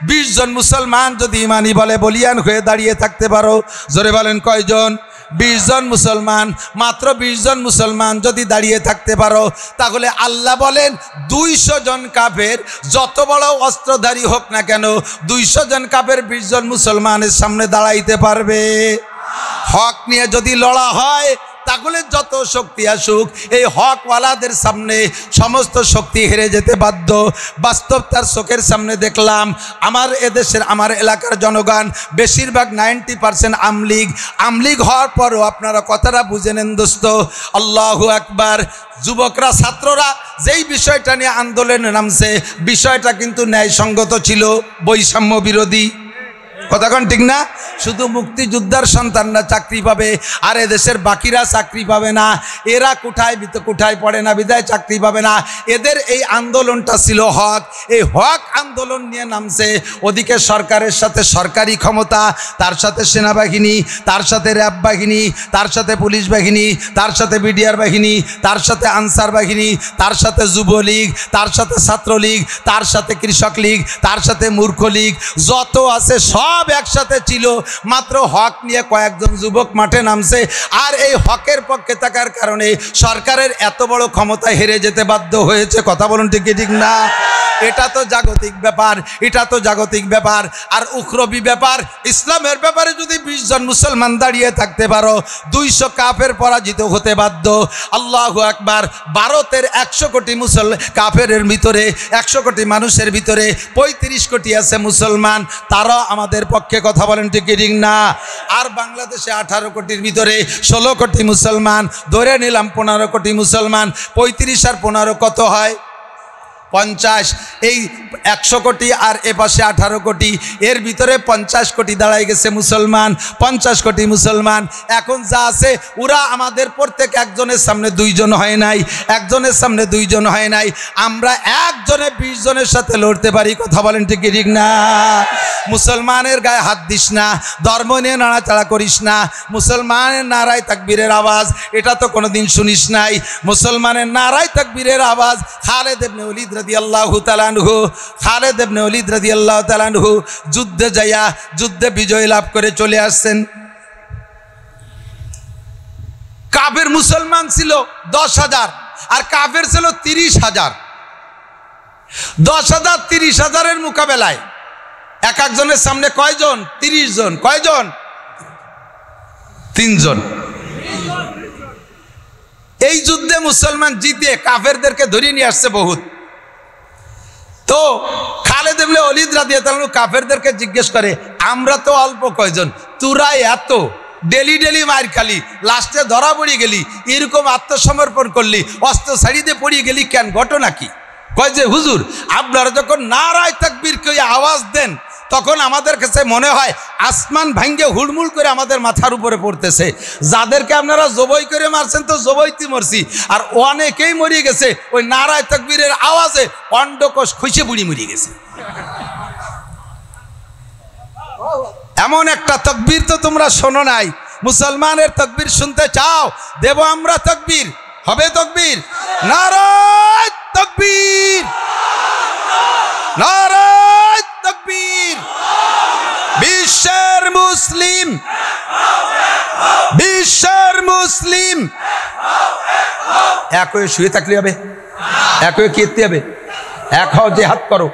20 জন মুসলমান যদি ইমানি বলে বলিয়ান হয়ে দাঁড়িয়ে থাকতে পারো, জোরে বলেন কয়জন? 20 জন মুসলমান, মাত্র 20 জন মুসলমান যদি দাঁড়িয়ে থাকতে পারো, তাহলে আল্লাহ বলেন 200 জন কাফের যত বড় অস্ত্রধারী হোক না কেন, 200 জন কাফের 20 জন মুসলমানের সামনে দাঁড়াইতে পারবে? হক নিয়ে যদি লড়া হয়, তাহলে যত শক্তি আসুক, এই হকওয়ালাদের সামনে সমস্ত শক্তি হেরে যেতে বাধ্য। বাস্তব তার চোখের সামনে দেখলাম। আমার এদেশের, আমার এলাকার জনগণ বেশিরভাগ 90% আমলিগ হওয়ার পরও আপনারা কথাটা বুঝে নেন দোস্ত। আল্লাহু আকবার। যুবকরা, ছাত্ররা যেই বিষয়টা নিয়ে আন্দোলনে নামছে, বিষয়টা কিন্তু ন্যায়সঙ্গত ছিল, বৈষম্য বিরোধী। কথাক্ষণ ঠিক না? শুধু মুক্তিযোদ্ধার সন্তানরা চাকরি পাবে, আর এদেশের বাকিরা চাকরি পাবে না। এরা কোঠায় পড়ে না, বিদায় চাকরি পাবে না। এদের এই আন্দোলনটা ছিল হক। এই হক আন্দোলন নিয়ে নামছে। ওদিকে সরকারের সাথে সরকারি ক্ষমতা, তার সাথে সেনাবাহিনী, তার সাথে র্যাব বাহিনী, তার সাথে পুলিশ বাহিনী, তার সাথে বিডিআর বাহিনী, তার সাথে আনসার বাহিনী, তার সাথে যুবলীগ, তার সাথে ছাত্রলীগ, তার সাথে কৃষক লীগ, তার সাথে মূর্খ লীগ, যত আছে সব একসাথে ছিল। মাত্র হক নিয়ে কয়েকজন যুবক মাঠে নামছে, আর এই হকের পক্ষে থাকার কারণে সরকারের এত বড় ক্ষমতা হেরে যেতে বাধ্য হয়েছে। কথা বলুন, ঠিক ঠিক না? এটা তো জাগতিক ব্যাপার, এটা তো জাগতিক ব্যাপার। আর উখরবি ব্যাপার, ইসলামের ব্যাপারে যদি 20 জন মুসলমান দাঁড়িয়ে থাকতে পারো, 200 কাফের পরাজিত হতে বাধ্য। আল্লাহু আকবার। ভারতের 100 কোটি কাফেরের ভিতরে, 100 কোটি মানুষের ভিতরে 35 কোটি আছে মুসলমান, তারা আমাদের পক্ষে। কথা বলেন, ঠিক ঠিক না? আর বাংলাদেশে 18 কোটির ভিতরে 16 কোটি মুসলমান, ধরে নিলাম 15 কোটি মুসলমান। 35 আর 15 কত হয়? 50, এই 100 কোটি আর এ পাশে 18 কোটি, এর ভিতরে 50 কোটি দাঁড়ায় গেছে মুসলমান, 50 কোটি মুসলমান। এখন যা আছে ওরা আমাদের প্রত্যেক একজনের সামনে 2 জন হয় নাই, একজনের সামনে 2 জন হয় নাই, আমরা একজনে 20 জনের সাথে লড়তে পারি। কথা বলেন ঠিক ঠিক না? মুসলমানের গায়ে হাত দিস না, ধর্ম নিয়ে নাড়াচাড়া করিস না। মুসলমানের নারায় তাকবীরের আওয়াজ এটা তো কোনোদিন শুনিস নাই। মুসলমানের নারায় তাকবীরের আওয়াজ। খালেদ ইবনে ওলীদ রাদিয়াল্লাহু তাআলা আনহু, খালেদ ইবনে ওলীদ রাদিয়াল্লাহু তাআলা আনহু যুদ্ধে যাইয়া যুদ্ধে বিজয় লাভ করে চলে আসছেন। কাফের মুসলমান ছিল 10,000 আর কাফের ছিল 30,000। 10,000 30,000-এর মোকাবেলায় এক একজনের সামনে কয়জন? 30 জন। কয়জন? 3 জন। এই যুদ্ধে মুসলমান জিতে কাফেরদেরকে ধরিয়ে নিয়ে আসছে বহুত। তো খালেদ ইবনে ওলীদ রাদিয়াল্লাহু তাআলা কাফেরদেরকে জিজ্ঞেস করে, আমরা তো অল্প কয়জন, তোরা এত ডেলি ডেলি মার খালি, লাস্টে ধরা পড়ে গেলি, এরকম আত্মসমর্পণ করলি, অস্ত্র ছাড়িয়ে পড়িয়ে গেলি কেন? ঘটনা কি? কয় যে হুজুর, আপনারা যখন নারায়ে তাকবীর কই আওয়াজ দেন তখন আমাদের কাছে মনে হয় আসমান ভাঙ্গে হুড়মুড় করে আমাদের মাথার উপরে পড়তেছে। যাদেরকে আপনারা জবাই করে মারছেন তো জবাইতে মরছি, আর অনেকেই মরিয়ে গেছে ওই নারায়ে তাকবীরের আওয়াজে, অন্ডকোষ খসে বুড়ি মরিয়ে গেছে। এমন একটা তাকবীর তো তোমরা শোনো নাই। মুসলমানের তাকবীর শুনতে চাও? দেব আমরা তাকবীর, হবে তাকবীর। নারায়ে তাকবীর, নারায়ে তাকবীর। বিশ্বের মুসলিম, বিশ্বের মুসলিম এক হয়ে শুয়ে থাকলে হবে, এক হয়ে খেতে হবে, এক হও জিহাদ করো।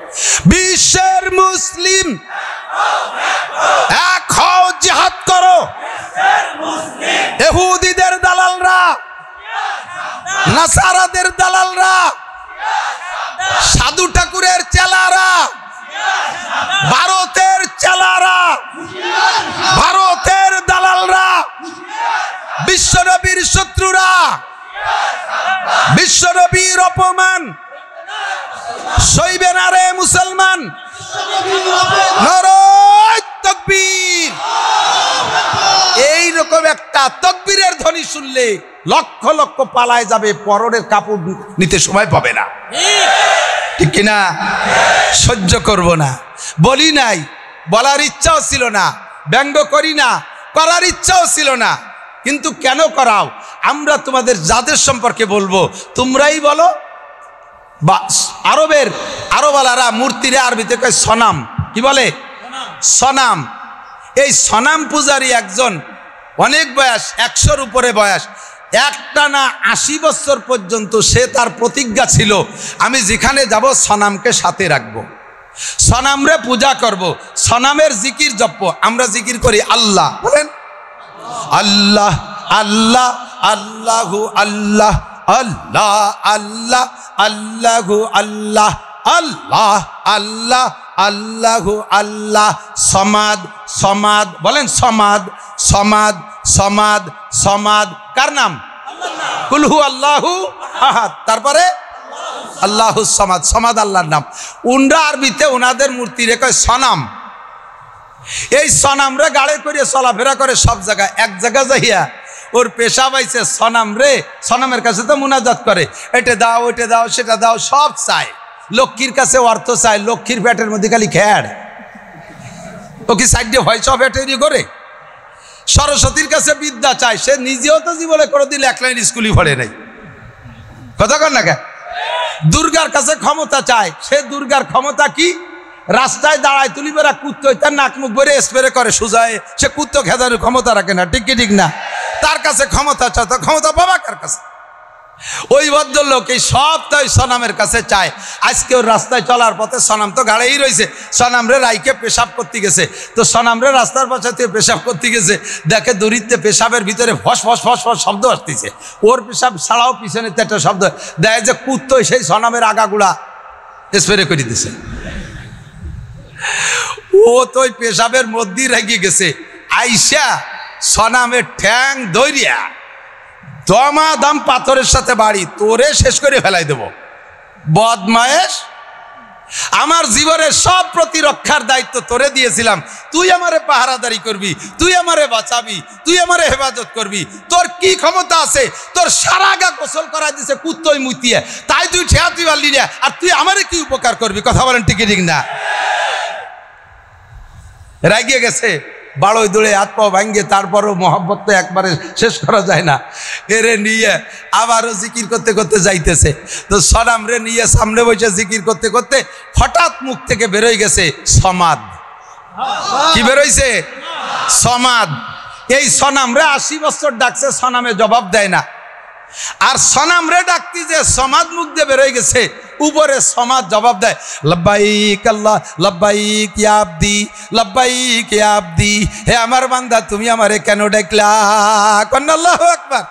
বিশ্বের মুসলিম এক হও জিহাদ করো। ইহুদিদের দালালরা, নাসারাদের দালালরা, সাধু ঠাকুরের চেলারা, ভারতের চেলারা, ভারতের দালালরা, বিশ্বনবীর শত্রুরা, বিশ্বনবীর অপমান সইবে না রে মুসলমান। নারায়ে তাকবীর। এইরকম একটা তাকবীরের ধ্বনি শুনলে লক্ষ লক্ষ পালায় যাবে, পরনের কাপড় নিতে সময় পাবে না। ঠিক কিনা? সহ্য করব না, বলি নাই, বলার ইচ্ছাও ছিল না, ব্যঙ্গ করি না, করার ইচ্ছাও ছিল না, কিন্তু কেন করাও? আমরা তোমাদের যাদের সম্পর্কে বলবো তোমরাই বলো। বা আরবালারা মূর্তিরে আরবিতে কয় সনাম। কি বলে? সনাম। এই সনাম পূজারী একজন, অনেক বয়স, 100-র উপরে বয়স, একটানা 80 বছর পর্যন্ত সে তার প্রতিজ্ঞা ছিল, আমি যেখানে যাব সনামকে সাথে রাখবো, সনামরে পূজা করব, সনামের জিকির জপ। আমরা জিকির করি আল্লাহ, বলেন আল্লাহ আল্লাহ আল্লাহু আল্লাহ আল্লাহ আল্লাহ আল্লাহু আল্লাহ আল্লাহ আল্লাহ আল্লাহু আল্লাহ। সমাদ সমাদ, বলেন সমাদ সমাদ সমাদ সমাদ। কার নাম? কুল হু আল্লাহু আহাদ, তারপরে আল্লাহু সমাদ। সমাদ আল্লাহর নাম। উনরা আরবিতে ওনাদের মূর্তি রেখে সনাম। এই সনামরে গাড়ি করে চলাফেরা করে সব জায়গায়। এক জায়গায় যাইয়া ওর পেশা পাইছে সনাম রে, সনামের কাছে তো মুনাজাত করে, এটা দাও ওইটা দাও সেটা দাও, সব চায়। লক্ষ্মীর কাছে অর্থ চায়, লক্ষ্মীর পেটের মধ্যে খালি খেয়াড়, ও কি সাইডে ভয়েস অফ তৈরি করে। সরস্বতীর কাছে বিদ্যা চায়, সে নিজেও তো জীবনে কোনোদিন 1 লাইন স্কুলই পড়ে নাই। কথা কর না কেন? দুর্গার কাছে ক্ষমতা চায়, সে দুর্গার ক্ষমতা কি? রাস্তায় দাঁড়ায় তুলি বেড়া কুত্তো, তার নাক মুখ বেড়ে স্প্রে করে সোজায়, সে কুত্তো খেদানোর ক্ষমতা রাখে না। ঠিক কি ঠিক না? তার কাছে ক্ষমতা চায়, তার ক্ষমতা বাবা কার কাছে? ওই ভদ্রলোক এই সব তাই সনামের কাছে চায়। আজকে ওর রাস্তায় চলার পথে সনাম তো গাড়েই রয়েছে, সনামরে রাইকে পেশাব করতে গেছে, তো সনামরে রাস্তার পাশে পেশাব করতে গেছে, দেখে দূরিতে পেশাবের ভিতরে ফস ফস ফস ফস শব্দ আসতেছে, ওর পেশাব ছাড়াও পিছনে একটা শব্দ দেয় যে কুত্তো সেই সনামের আগাগুলা স্প্রে করে দিছে। ও তো ওই পেশাবের মধ্যেই রেগে গেছে, আইসা সনামের ঠ্যাং ধরিয়া দমাদম পাথরের সাথে বাড়ি, তোরে শেষ করে ফেলাই দেব। বদমায়েশ, আমার জীবনের সব প্রতিরক্ষার দায়িত্ব তোরে দিয়েছিলাম, তুই আমারে পাহারাদারি করবি, তুই আমারে বাঁচাবি, তুই আমারে হেফাজত করবি। তোর কি ক্ষমতা আছে? তোর সারা গা গোসল করা দিছে কুত্তই মুতিয়ে, তাই তুই ঠেয়া তুই পারলি না, আর তুই আমারে কি উপকার করবি? কথা বলেন ঠিক ঠিক না? রাগিয়ে গেছে, বাড়ই দৌড়ে হাত পাও ভাঙ্গে, তারপরও মোহাম্মত তো একবারে শেষ করা যায় না। এরে নিয়ে আবারও জিকির করতে করতে যাইতেছে, তো সনাম রে নিয়ে সামনে বসে জিকির করতে করতে হঠাৎ মুখ থেকে বেরোয় গেছে সমাদ। কি বেরোইছে? সমাদ। এই সনাম রে 80 বছর ডাকছে, সনামে জবাব দেয় না। আর সনাম রে ডাকতি যে সমাদ মুখ দিয়ে বেরোয় গেছে, উপরে সমাজ জবাব দেয়, লব্বাইক আল্লাহ লব্বাইক ইয়া আবদি, লব্বাইক ইয়া আবদি। হে আমার বান্দা, তুমি আমারে কেন ডাকলা? কন্না আল্লাহু আকবার।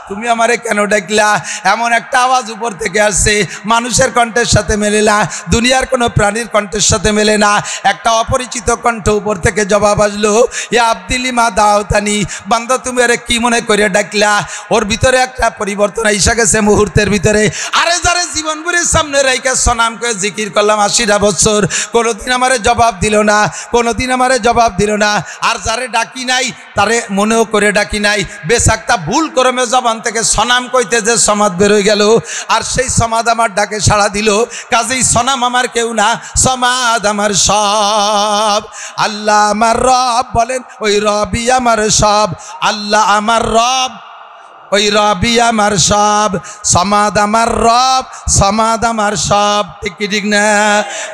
তুমি আমারে কেন ডাকলা? এমন একটা আওয়াজ উপর থেকে আসছে, মানুষের কণ্ঠের সাথে মেলে না, দুনিয়ার কোনো প্রাণীর কণ্ঠের সাথে মেলে না। একটা অপরিচিত কণ্ঠ উপর থেকে জবাব আসলো, ইয়া আব্দিলি মা দাওতানি। বান্দা, তুমি আরে কি মনে করে ডাকলা? ওর ভিতরে একটা পরিবর্তন এসে গেছে মুহূর্তের ভিতরে। আরে যারে জীবন ভরে সামনে রাইকা সনাম করে জিকির করলাম 80টা বছর, কোনোদিন আমারে জবাব দিল না, কোনোদিন আমারে জবাব দিল না। আর যারে ডাকি নাই তারে মনেও করে ডাকি নাই, বেশাকটা ভুল করমে জবান থেকে সনাম কইতে যে সমাদ বেরোয় গেল, আর সেই সমাদ আমার ডাকে সাড়া দিল। কাজেই সনাম আমার কেউ না, সমাদ আমার সব। আল্লাহ আমার রব, বলেন ওই রবই আমার সব। আল্লাহ আমার রব, ওই রবি আমার সব। সমাদ আমার রব, সমাদ আমার সব। ঠিক কি ঠিক না?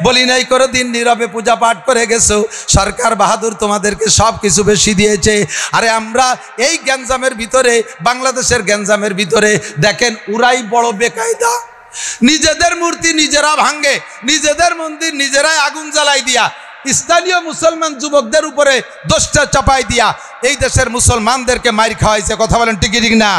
বলি নাই করে দিন নীরবে পূজা পাঠ করে গেছো। সরকার বাহাদুর তোমাদেরকে সব কিছু বেশি দিয়েছে। আরে আমরা এই গ্যাঞ্জামের ভিতরে, বাংলাদেশের গ্যাঞ্জামের ভিতরে দেখেন, উরাই বড় বেকায়দা। নিজেদের মূর্তি নিজেরা ভাঙ্গে, নিজেদের মন্দির নিজেরাই আগুন জ্বালাই দিয়া, স্থানীয় মুসলমান যুবকদের উপরে দোষটা চাপাই দিয়া এই দেশের মুসলমানদেরকে মাইর খাওয়াইছে। কথা বলেন ঠিক ঠিক না?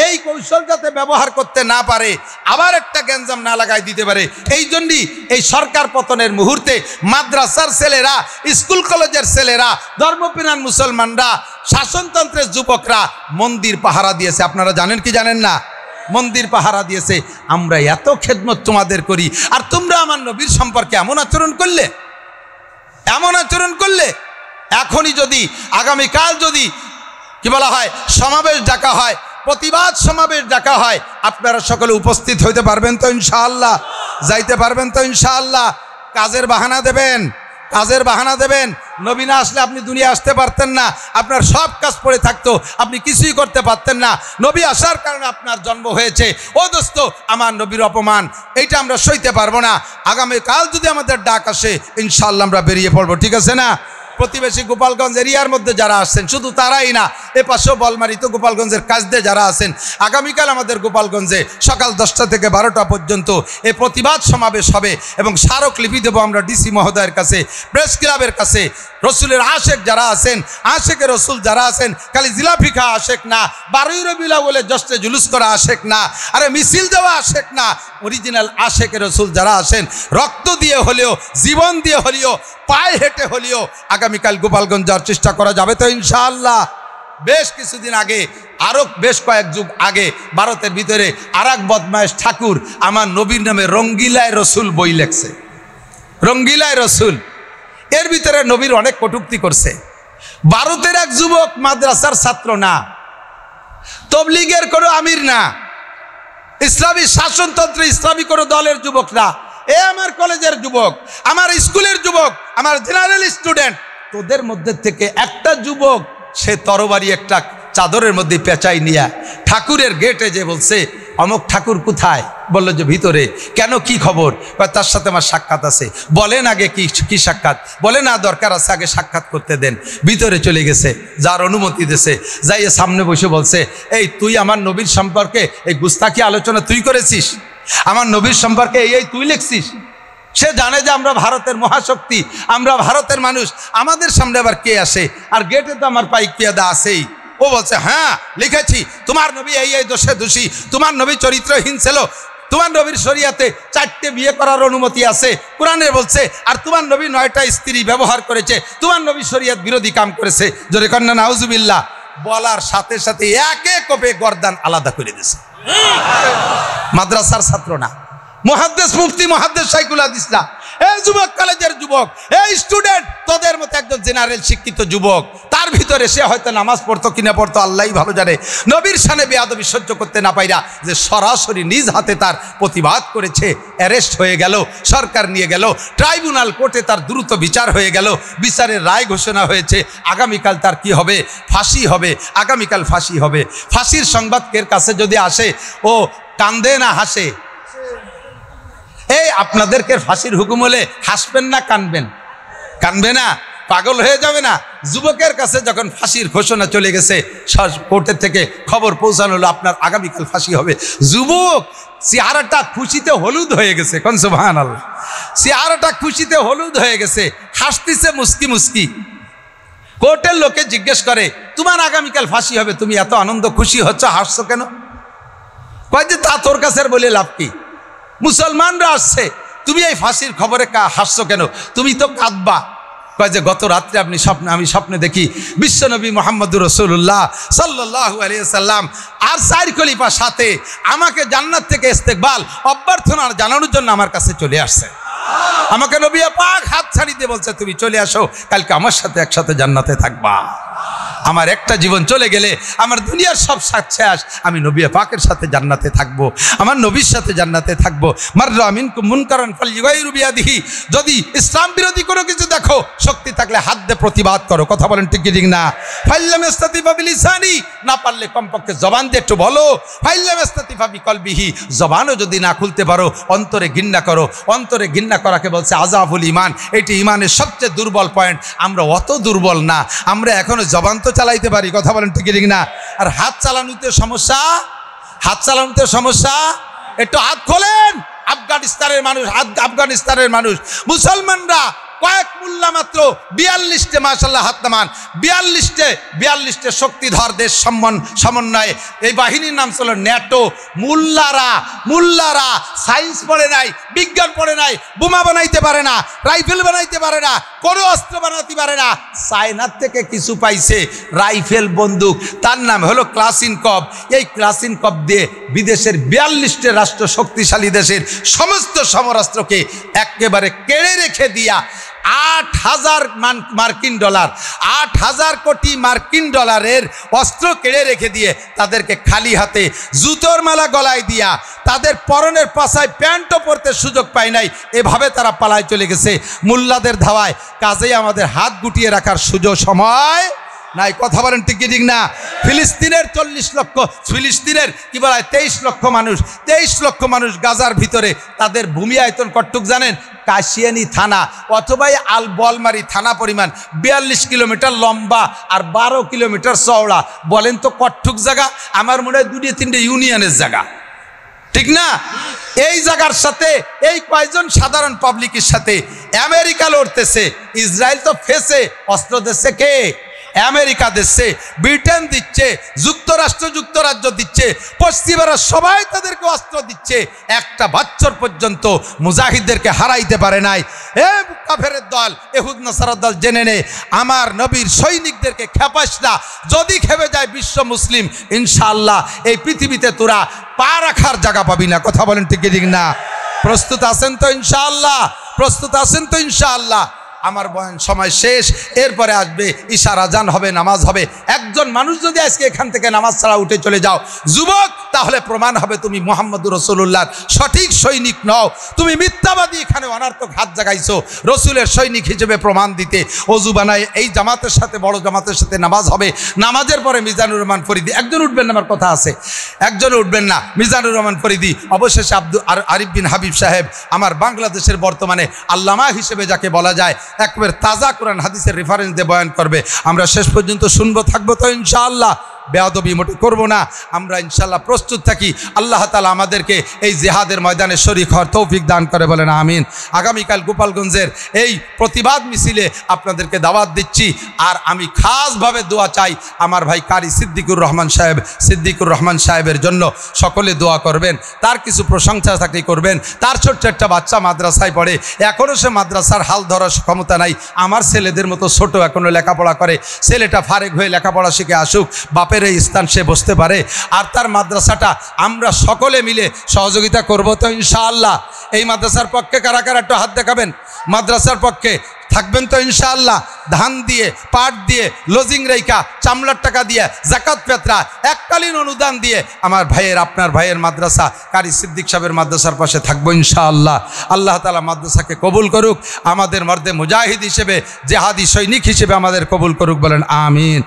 এই কৌশল যাতে ব্যবহার করতে না পারে, আবার একটা গ্যাঞ্জাম না লাগাই দিতে পারে, এই জন্যই এই সরকার পতনের মুহূর্তে মাদ্রাসার ছেলেরা, স্কুল কলেজের ছেলেরা, ধর্মপ্রাণ মুসলমানরা, শাসনতন্ত্রের যুবকরা মন্দির পাহারা দিয়েছে। আপনারা জানেন কি জানেন না? মন্দির পাহারা দিয়েছে। আমরা এত খেদমত তোমাদের করি, আর তোমরা আমার নবীর সম্পর্কে এমন আচরণ করলে, এমন আচরণ করলে। এখনই যদি, আগামীকাল যদি কি বলা হয়, সমাবেশ ডাকা হয়, প্রতিবাদ সমাবেশ ডাকা হয়, আপনারা সকলে উপস্থিত হইতে পারবেন তো ইনশাআল্লাহ? যাইতে পারবেন তো ইনশাআল্লাহ? কাজের বাহানা দেবেন, কাজের বাহানা দেবেন। নবী না আসলে আপনি দুনিয়া আসতে পারতেন না, আপনার সব কাজ পড়ে থাকতো, আপনি কিছুই করতে পারতেন না। নবী আসার কারণে আপনার জন্ম হয়েছে। ও দোস্ত, আমার নবীর অপমান এইটা আমরা সইতে পারবো না। আগামীকাল যদি আমাদের ডাক আসে, ইনশাআল্লাহ আমরা বেরিয়ে পড়বো। ঠিক আছে না? প্রতিবেশী গোপালগঞ্জ এরিয়ার মধ্যে যারা আসছেন, শুধু তারাই না, এ পাশেও বলমারি তো গোপালগঞ্জের কাছ দিয়ে যারা আছেন, আগামীকাল আমাদের গোপালগঞ্জে সকাল 10টা থেকে 12টা পর্যন্ত এই প্রতিবাদ সমাবেশ হবে। এবং স্মারকলিপি দেবো আমরা ডিসি মহোদয়ের কাছে, প্রেস ক্লাবের কাছে। রসুলের আশেক যারা আছেন, আশেকের রসুল যারা আছেন, খালি জিলাপি খাওয়া আশেক না, 12ই রবিউল আউয়ালে জশ্নে জুলুস করা আশেক না, আরে মিছিল দেওয়া আশেক না, অরিজিনাল আশেকের রসুল যারা আছেন, রক্ত দিয়ে হলেও, জীবন দিয়ে হলেও, পায়ে হেঁটে হলেও আগামীকাল গোপালগঞ্জ যাওয়ার চেষ্টা করা যাবে তো ইনশাআল্লাহ? বেশ কিছুদিন আগে, আরও বেশ কয়েক যুগ আগে, ভারতের ভিতরে আর এক বদমায়েশ ঠাকুর আমার নবীর নামে রঙ্গিলায় রসুল বই লেখছে। রঙ্গিলায় রসুল, এর ভিতরে নবীর অনেক কটূক্তি করছে। ভারতের এক যুবক, মাদ্রাসার ছাত্র না, তবলিগের কোনো আমির না, ইসলামী শাসনতন্ত্র, ইসলামী কোনো দলের যুবক না, এ আমার কলেজের যুবক, আমার স্কুলের যুবক, আমার জেনারেল স্টুডেন্ট। তোদের মধ্যে থেকে একটা যুবক, সে তরবারি একটা চাদরের মধ্যে পেঁচাই নিয়ে ঠাকুরের গেটে যে বলছে, অমুক ঠাকুর কোথায়? বললো যে ভিতরে। কেন, কি খবর? তার সাথে আমার সাক্ষাৎ আছে। বলেন আগে কি সাক্ষাৎ? বলে না, দরকার আছে, আগে সাক্ষাৎ করতে দেন। ভিতরে চলে গেছে, যার অনুমতি দিয়েছে, যাইয়ে সামনে বসে বলছে, এই তুই আমার নবীর সম্পর্কে এই গুস্তাখি আলোচনা তুই করেছিস? আমার নবীর সম্পর্কে এই তুই লিখছিস? সে জানে যে আমরা ভারতের মহাশক্তি, আমরা ভারতের মানুষ, আমাদের সামনে আবার কে আসে? আর গেটে তো আমার পাইক পেয়াদা আছেই। ও বলছে, হ্যাঁ লিখেছি, তোমার নবী এই দোষে দোষী, তোমার নবী চরিত্রহীন ছিল, তোমার নবীর শরিয়াতে 4টে বিয়ে করার অনুমতি আছে, কোরআনে বলছে, আর তোমার নবী 9টা স্ত্রী ব্যবহার করেছে, তোমার নবী শরিয়াত বিরোধী কাম করেছে। জোরে কন্যা নাউজুবিল্লাহ। বলার সাথে সাথে একে কোপে গর্দান আলাদা করে দিয়েছে। মাদ্রাসার ছাত্র না, মুহাদ্দিস মুফতি মুহাদ্দিস শাইখুল হাদিসরা, এই যুবক কলেজের যুবক, এই স্টুডেন্ট, তোদের মতো একজন জেনারেল শিক্ষিত যুবক, তার ভিতরে সে হয়তো নামাজ পড়তো কিনা পড়তো আল্লাহই ভালো জানে, নবীর শানে বেয়াদবি সহ্য করতে না পাইরা যে সরাসরি নিজ হাতে তার প্রতিবাদ করেছে, অ্যারেস্ট হয়ে গেল, সরকার নিয়ে গেল, ট্রাইব্যুনাল কোর্টে তার দ্রুত বিচার হয়ে গেল, বিচারের রায় ঘোষণা হয়েছে, আগামীকাল তার কি হবে? ফাঁসি হবে, আগামীকাল ফাঁসি হবে। ফাঁসির সংবাদ এর কাছে যদি আসে, ও কান্দে না হাসে? এই আপনাদেরকে ফাঁসির হুকুম হলে হাসবেন না কানবেন? কানবে না? পাগল হয়ে যাবে না? যুবকের কাছে যখন ফাঁসির ঘোষণা চলে গেছে, কোর্টের থেকে খবর পৌঁছানো হলো আপনার আগামীকাল ফাঁসি হবে, যুবক চেহারাটা খুশিতে হলুদ হয়ে গেছে। কোন সুবহানাল্লাহ! চেহারাটা খুশিতে হলুদ হয়ে গেছে, হাসতেছে মুস্কি মুস্কি। কোর্টের লোকে জিজ্ঞেস করে, তোমার আগামীকাল ফাঁসি হবে, তুমি এত আনন্দ খুশি হচ্ছ, হাসছো কেন? কয় যে তা তোর কাছে বলে লাভ কি? মুসলমানরা আসছে, তুমি এই ফাঁসির খবরে হাসছো কেন? তুমি তো কাঁদবা। কয় যে গত রাত্রে আমি স্বপ্নে দেখি বিশ্বনবী মুহাম্মদুর রাসূলুল্লাহ সাল্লাল্লাহু আলাইহি সাল্লাম আর 4 খলিফা সাথে আমাকে জান্নাত থেকে ইস্তেকবাল অভ্যর্থনা জানানোর জন্য আমার কাছে চলে আসছে। আমাকে নবী পাক হাত ছাড়ি দিয়ে বলছে, তুমি চলে আসো, কালকে আমার সাথে একসাথে জান্নাতে থাকবা। আমার একটা জীবন চলে গেলে আমার দুনিয়ার সব সাথ শেষ, আমি নবী পাকের সাথে জান্নাতে থাকবো, আমার নবীর সাথে জান্নাতে থাকবো। মাররা মিনকুম মুনকারান ফালইগাইরু বিয়াদিহি, যদি ইসলাম বিরোধী কোনো কিছু দেখো, শক্তি থাকলে হাত দিয়ে প্রতিবাদ করো। কথা বলেন ঠিক কি ঠিক না? ফাইল্লাম ইস্তাতিফা বিলিসানি, না পারলে কমপক্ষে জবান দিয়ে একটু বলো। ফাইল্লাম ইস্তাতিফা বিকলবিহি, জবানও যদি না খুলতে পারো, অন্তরে ঘৃণা করো। অন্তরে ঘৃণা করাকে বলছে আযাফুল ঈমান। এটি ঈমানের সবচেয়ে দুর্বল পয়েন্ট। আমরা অত দুর্বল না, আমরা এখনো জবান তো চালাইতে পারি। কথা বলেন ঠিক ঠিক না? আর হাত চালানোতে সমস্যা, হাত চালানোতে সমস্যা। একটু হাত খোলেন। আফগানিস্তানের মানুষ মুসলমানরা কয়েক মোল্লা মাত্র 42টে, মাশাআল্লাহ হাত নামান, 42টে শক্তিধর দেশ সমন্বয়ে এই বাহিনীর নাম ছিল ন্যাটো। মুল্লারা সায়েন্স পড়ে নাই, বিজ্ঞান পড়ে নাই, বোমা বানাইতে পারে না, রাইফেল বানাইতে পারে না, কোনো অস্ত্র বানাতে পারে না। চায়নার থেকে কিছু পাইছে, রাইফেল বন্দুক, তার নাম হলো ক্লাসিনকভ। এই ক্লাসিনকভ দিয়ে বিদেশের 42টে রাষ্ট্র শক্তিশালী দেশের সমস্ত সমরাস্ত্রকে একেবারে কেড়ে রেখে দিয়া 8,000 মার্কিন ডলার, 8,000 কোটি মার্কিন ডলারের অস্ত্র কেড়ে রেখে দিয়ে তাদেরকে খালি হাতে জুতোর মালা গলায় দিয়া তাদের পরনের পাশায় প্যান্টও পরতে সুযোগ পায় নাই, এভাবে তারা পালায় চলে গেছে মুল্লাদের ধাওয়ায়। কাজেই আমাদের হাত গুটিয়ে রাখার সুযোগ সময় নাই। কথা বলেন ঠিক কি ঠিক না? ফিলিস্তিনের 40 লক্ষ, ফিলিস্তিনের কি বলা হয় 23 লক্ষ মানুষ, 23 লক্ষ মানুষ গাজার ভিতরে। তাদের ভূমি আয়তন কটুক জানেন? কাশিয়ানি থানা অথবা বলমারি থানা পরিমাণ, 42 কিলোমিটার লম্বা আর 12 কিলোমিটার চওড়া। বলেন তো কটুক জায়গা? আমার মনে হয় 2-3টে ইউনিয়নের জায়গা, ঠিক না? এই জায়গার সাথে এই কয়জন সাধারণ পাবলিকের সাথে আমেরিকা লড়তেছে। ইসরায়েল তো ফেসে অস্ত্র দিচ্ছে কে? আমেরিকা দিচ্ছে, ব্রিটেন দিচ্ছে, যুক্তরাজ্য দিচ্ছে, পশ্চিমারা সবাই তাদেরকে অস্ত্র দিচ্ছে। একটা বছর পর্যন্ত মুজাহিদদেরকে হারাইতে পারে নাই। এ কাফেরের দল, ইহুদ নাসারার দল, জেনে নে, আমার নবীর সৈনিকদেরকে খেপাস না। যদি খেপে যায় বিশ্ব মুসলিম, ইনশাআল্লাহ এই পৃথিবীতে তোরা পা রাখার জায়গা পাবি না। কথা বলেন ঠিক ঠিক না? প্রস্তুত আছেন তো ইনশাআল্লাহ? প্রস্তুত আছেন তো ইনশাআল্লাহ? আমার বয়ান সময় শেষ, এরপরে আসবে ইশার আজান হবে, নামাজ হবে। একজন মানুষ যদি আজকে এখান থেকে নামাজ ছাড়া উঠে চলে যাও যুবক, তাহলে প্রমাণ হবে তুমি মুহাম্মদুর রাসূলুল্লাহর সঠিক সৈনিক নও, তুমি মিথ্যাবাদী। এখানে অনার্থক হাত জাগাইছো। রসুলের সৈনিক হিসেবে প্রমাণ দিতে অজু বানায় এই জামাতের সাথে, বড় জামাতের সাথে নামাজ হবে। নামাজের পরে মিজানুর রহমান ফরিদি, একজন উঠবেন না, আমার কথা আছে, একজন উঠবেন না। মিজানুর রহমান ফরিদি, অবশেষে আরিফ বিন হাবিব সাহেব, আমার বাংলাদেশের বর্তমানে আল্লামা হিসেবে যাকে বলা যায়, একবার তাজা কোরআন হাদিসের রেফারেন্স দিয়ে বয়ান করবে। আমরা শেষ পর্যন্ত শুনবো, থাকবো তো ইনশাআল্লাহ। বেয়াদবি মোটে করবো না, আমরা ইনশাআল্লাহ প্রস্তুত থাকি। আল্লাহ তাআলা আমাদেরকে এই জিহাদের ময়দানে শরীক হওয়ার তৌফিক দান করে, বলেন আমিন। আগামীকাল গোপালগঞ্জের এই প্রতিবাদ মিছিলে আপনাদেরকে দাওয়াত দিচ্ছি। আর আমি খাসভাবে দোয়া চাই আমার ভাই কারি সিদ্দিকুর রহমান সাহেবের জন্য। সকলে দোয়া করবেন, তার কিছু প্রশংসা থাকলে করবেন। তার ছোট্ট একটা বাচ্চা মাদ্রাসায় পড়ে, এখনও সে মাদ্রাসার হাল ধরার ক্ষমতা নাই। আমার ছেলেদের মতো ছোট, এখনও লেখাপড়া করে। ছেলেটা ফারেক হয়ে লেখাপড়া শিখে আসুক, বাপের বাপের এই স্থান সে বসতে পারে, আর তার মাদ্রাসাটা আমরা সকলে মিলে সহযোগিতা করব তো ইনশাআল্লাহ। এই মাদ্রাসার পক্ষে কারা কারা একটু হাত দেখাবেন? মাদ্রাসার পক্ষে থাকবেন তো ইনশাআল্লাহ? ধান দিয়ে, পাট দিয়ে, লজিং রেখা, চামড়ার টাকা দিয়ে, জাকাত পেত্রা, এককালীন অনুদান দিয়ে আমার ভাইয়ের, আপনার ভাইয়ের মাদ্রাসা কারি সিদ্দিক সাহেবের মাদ্রাসার পাশে থাকবো ইনশাআল্লাহ। আল্লাহ তাআলা মাদ্রাসাকে কবুল করুক, আমাদের মর্দে মুজাহিদ হিসেবে, জেহাদি সৈনিক হিসেবে আমাদের কবুল করুক, বলেন আমিন।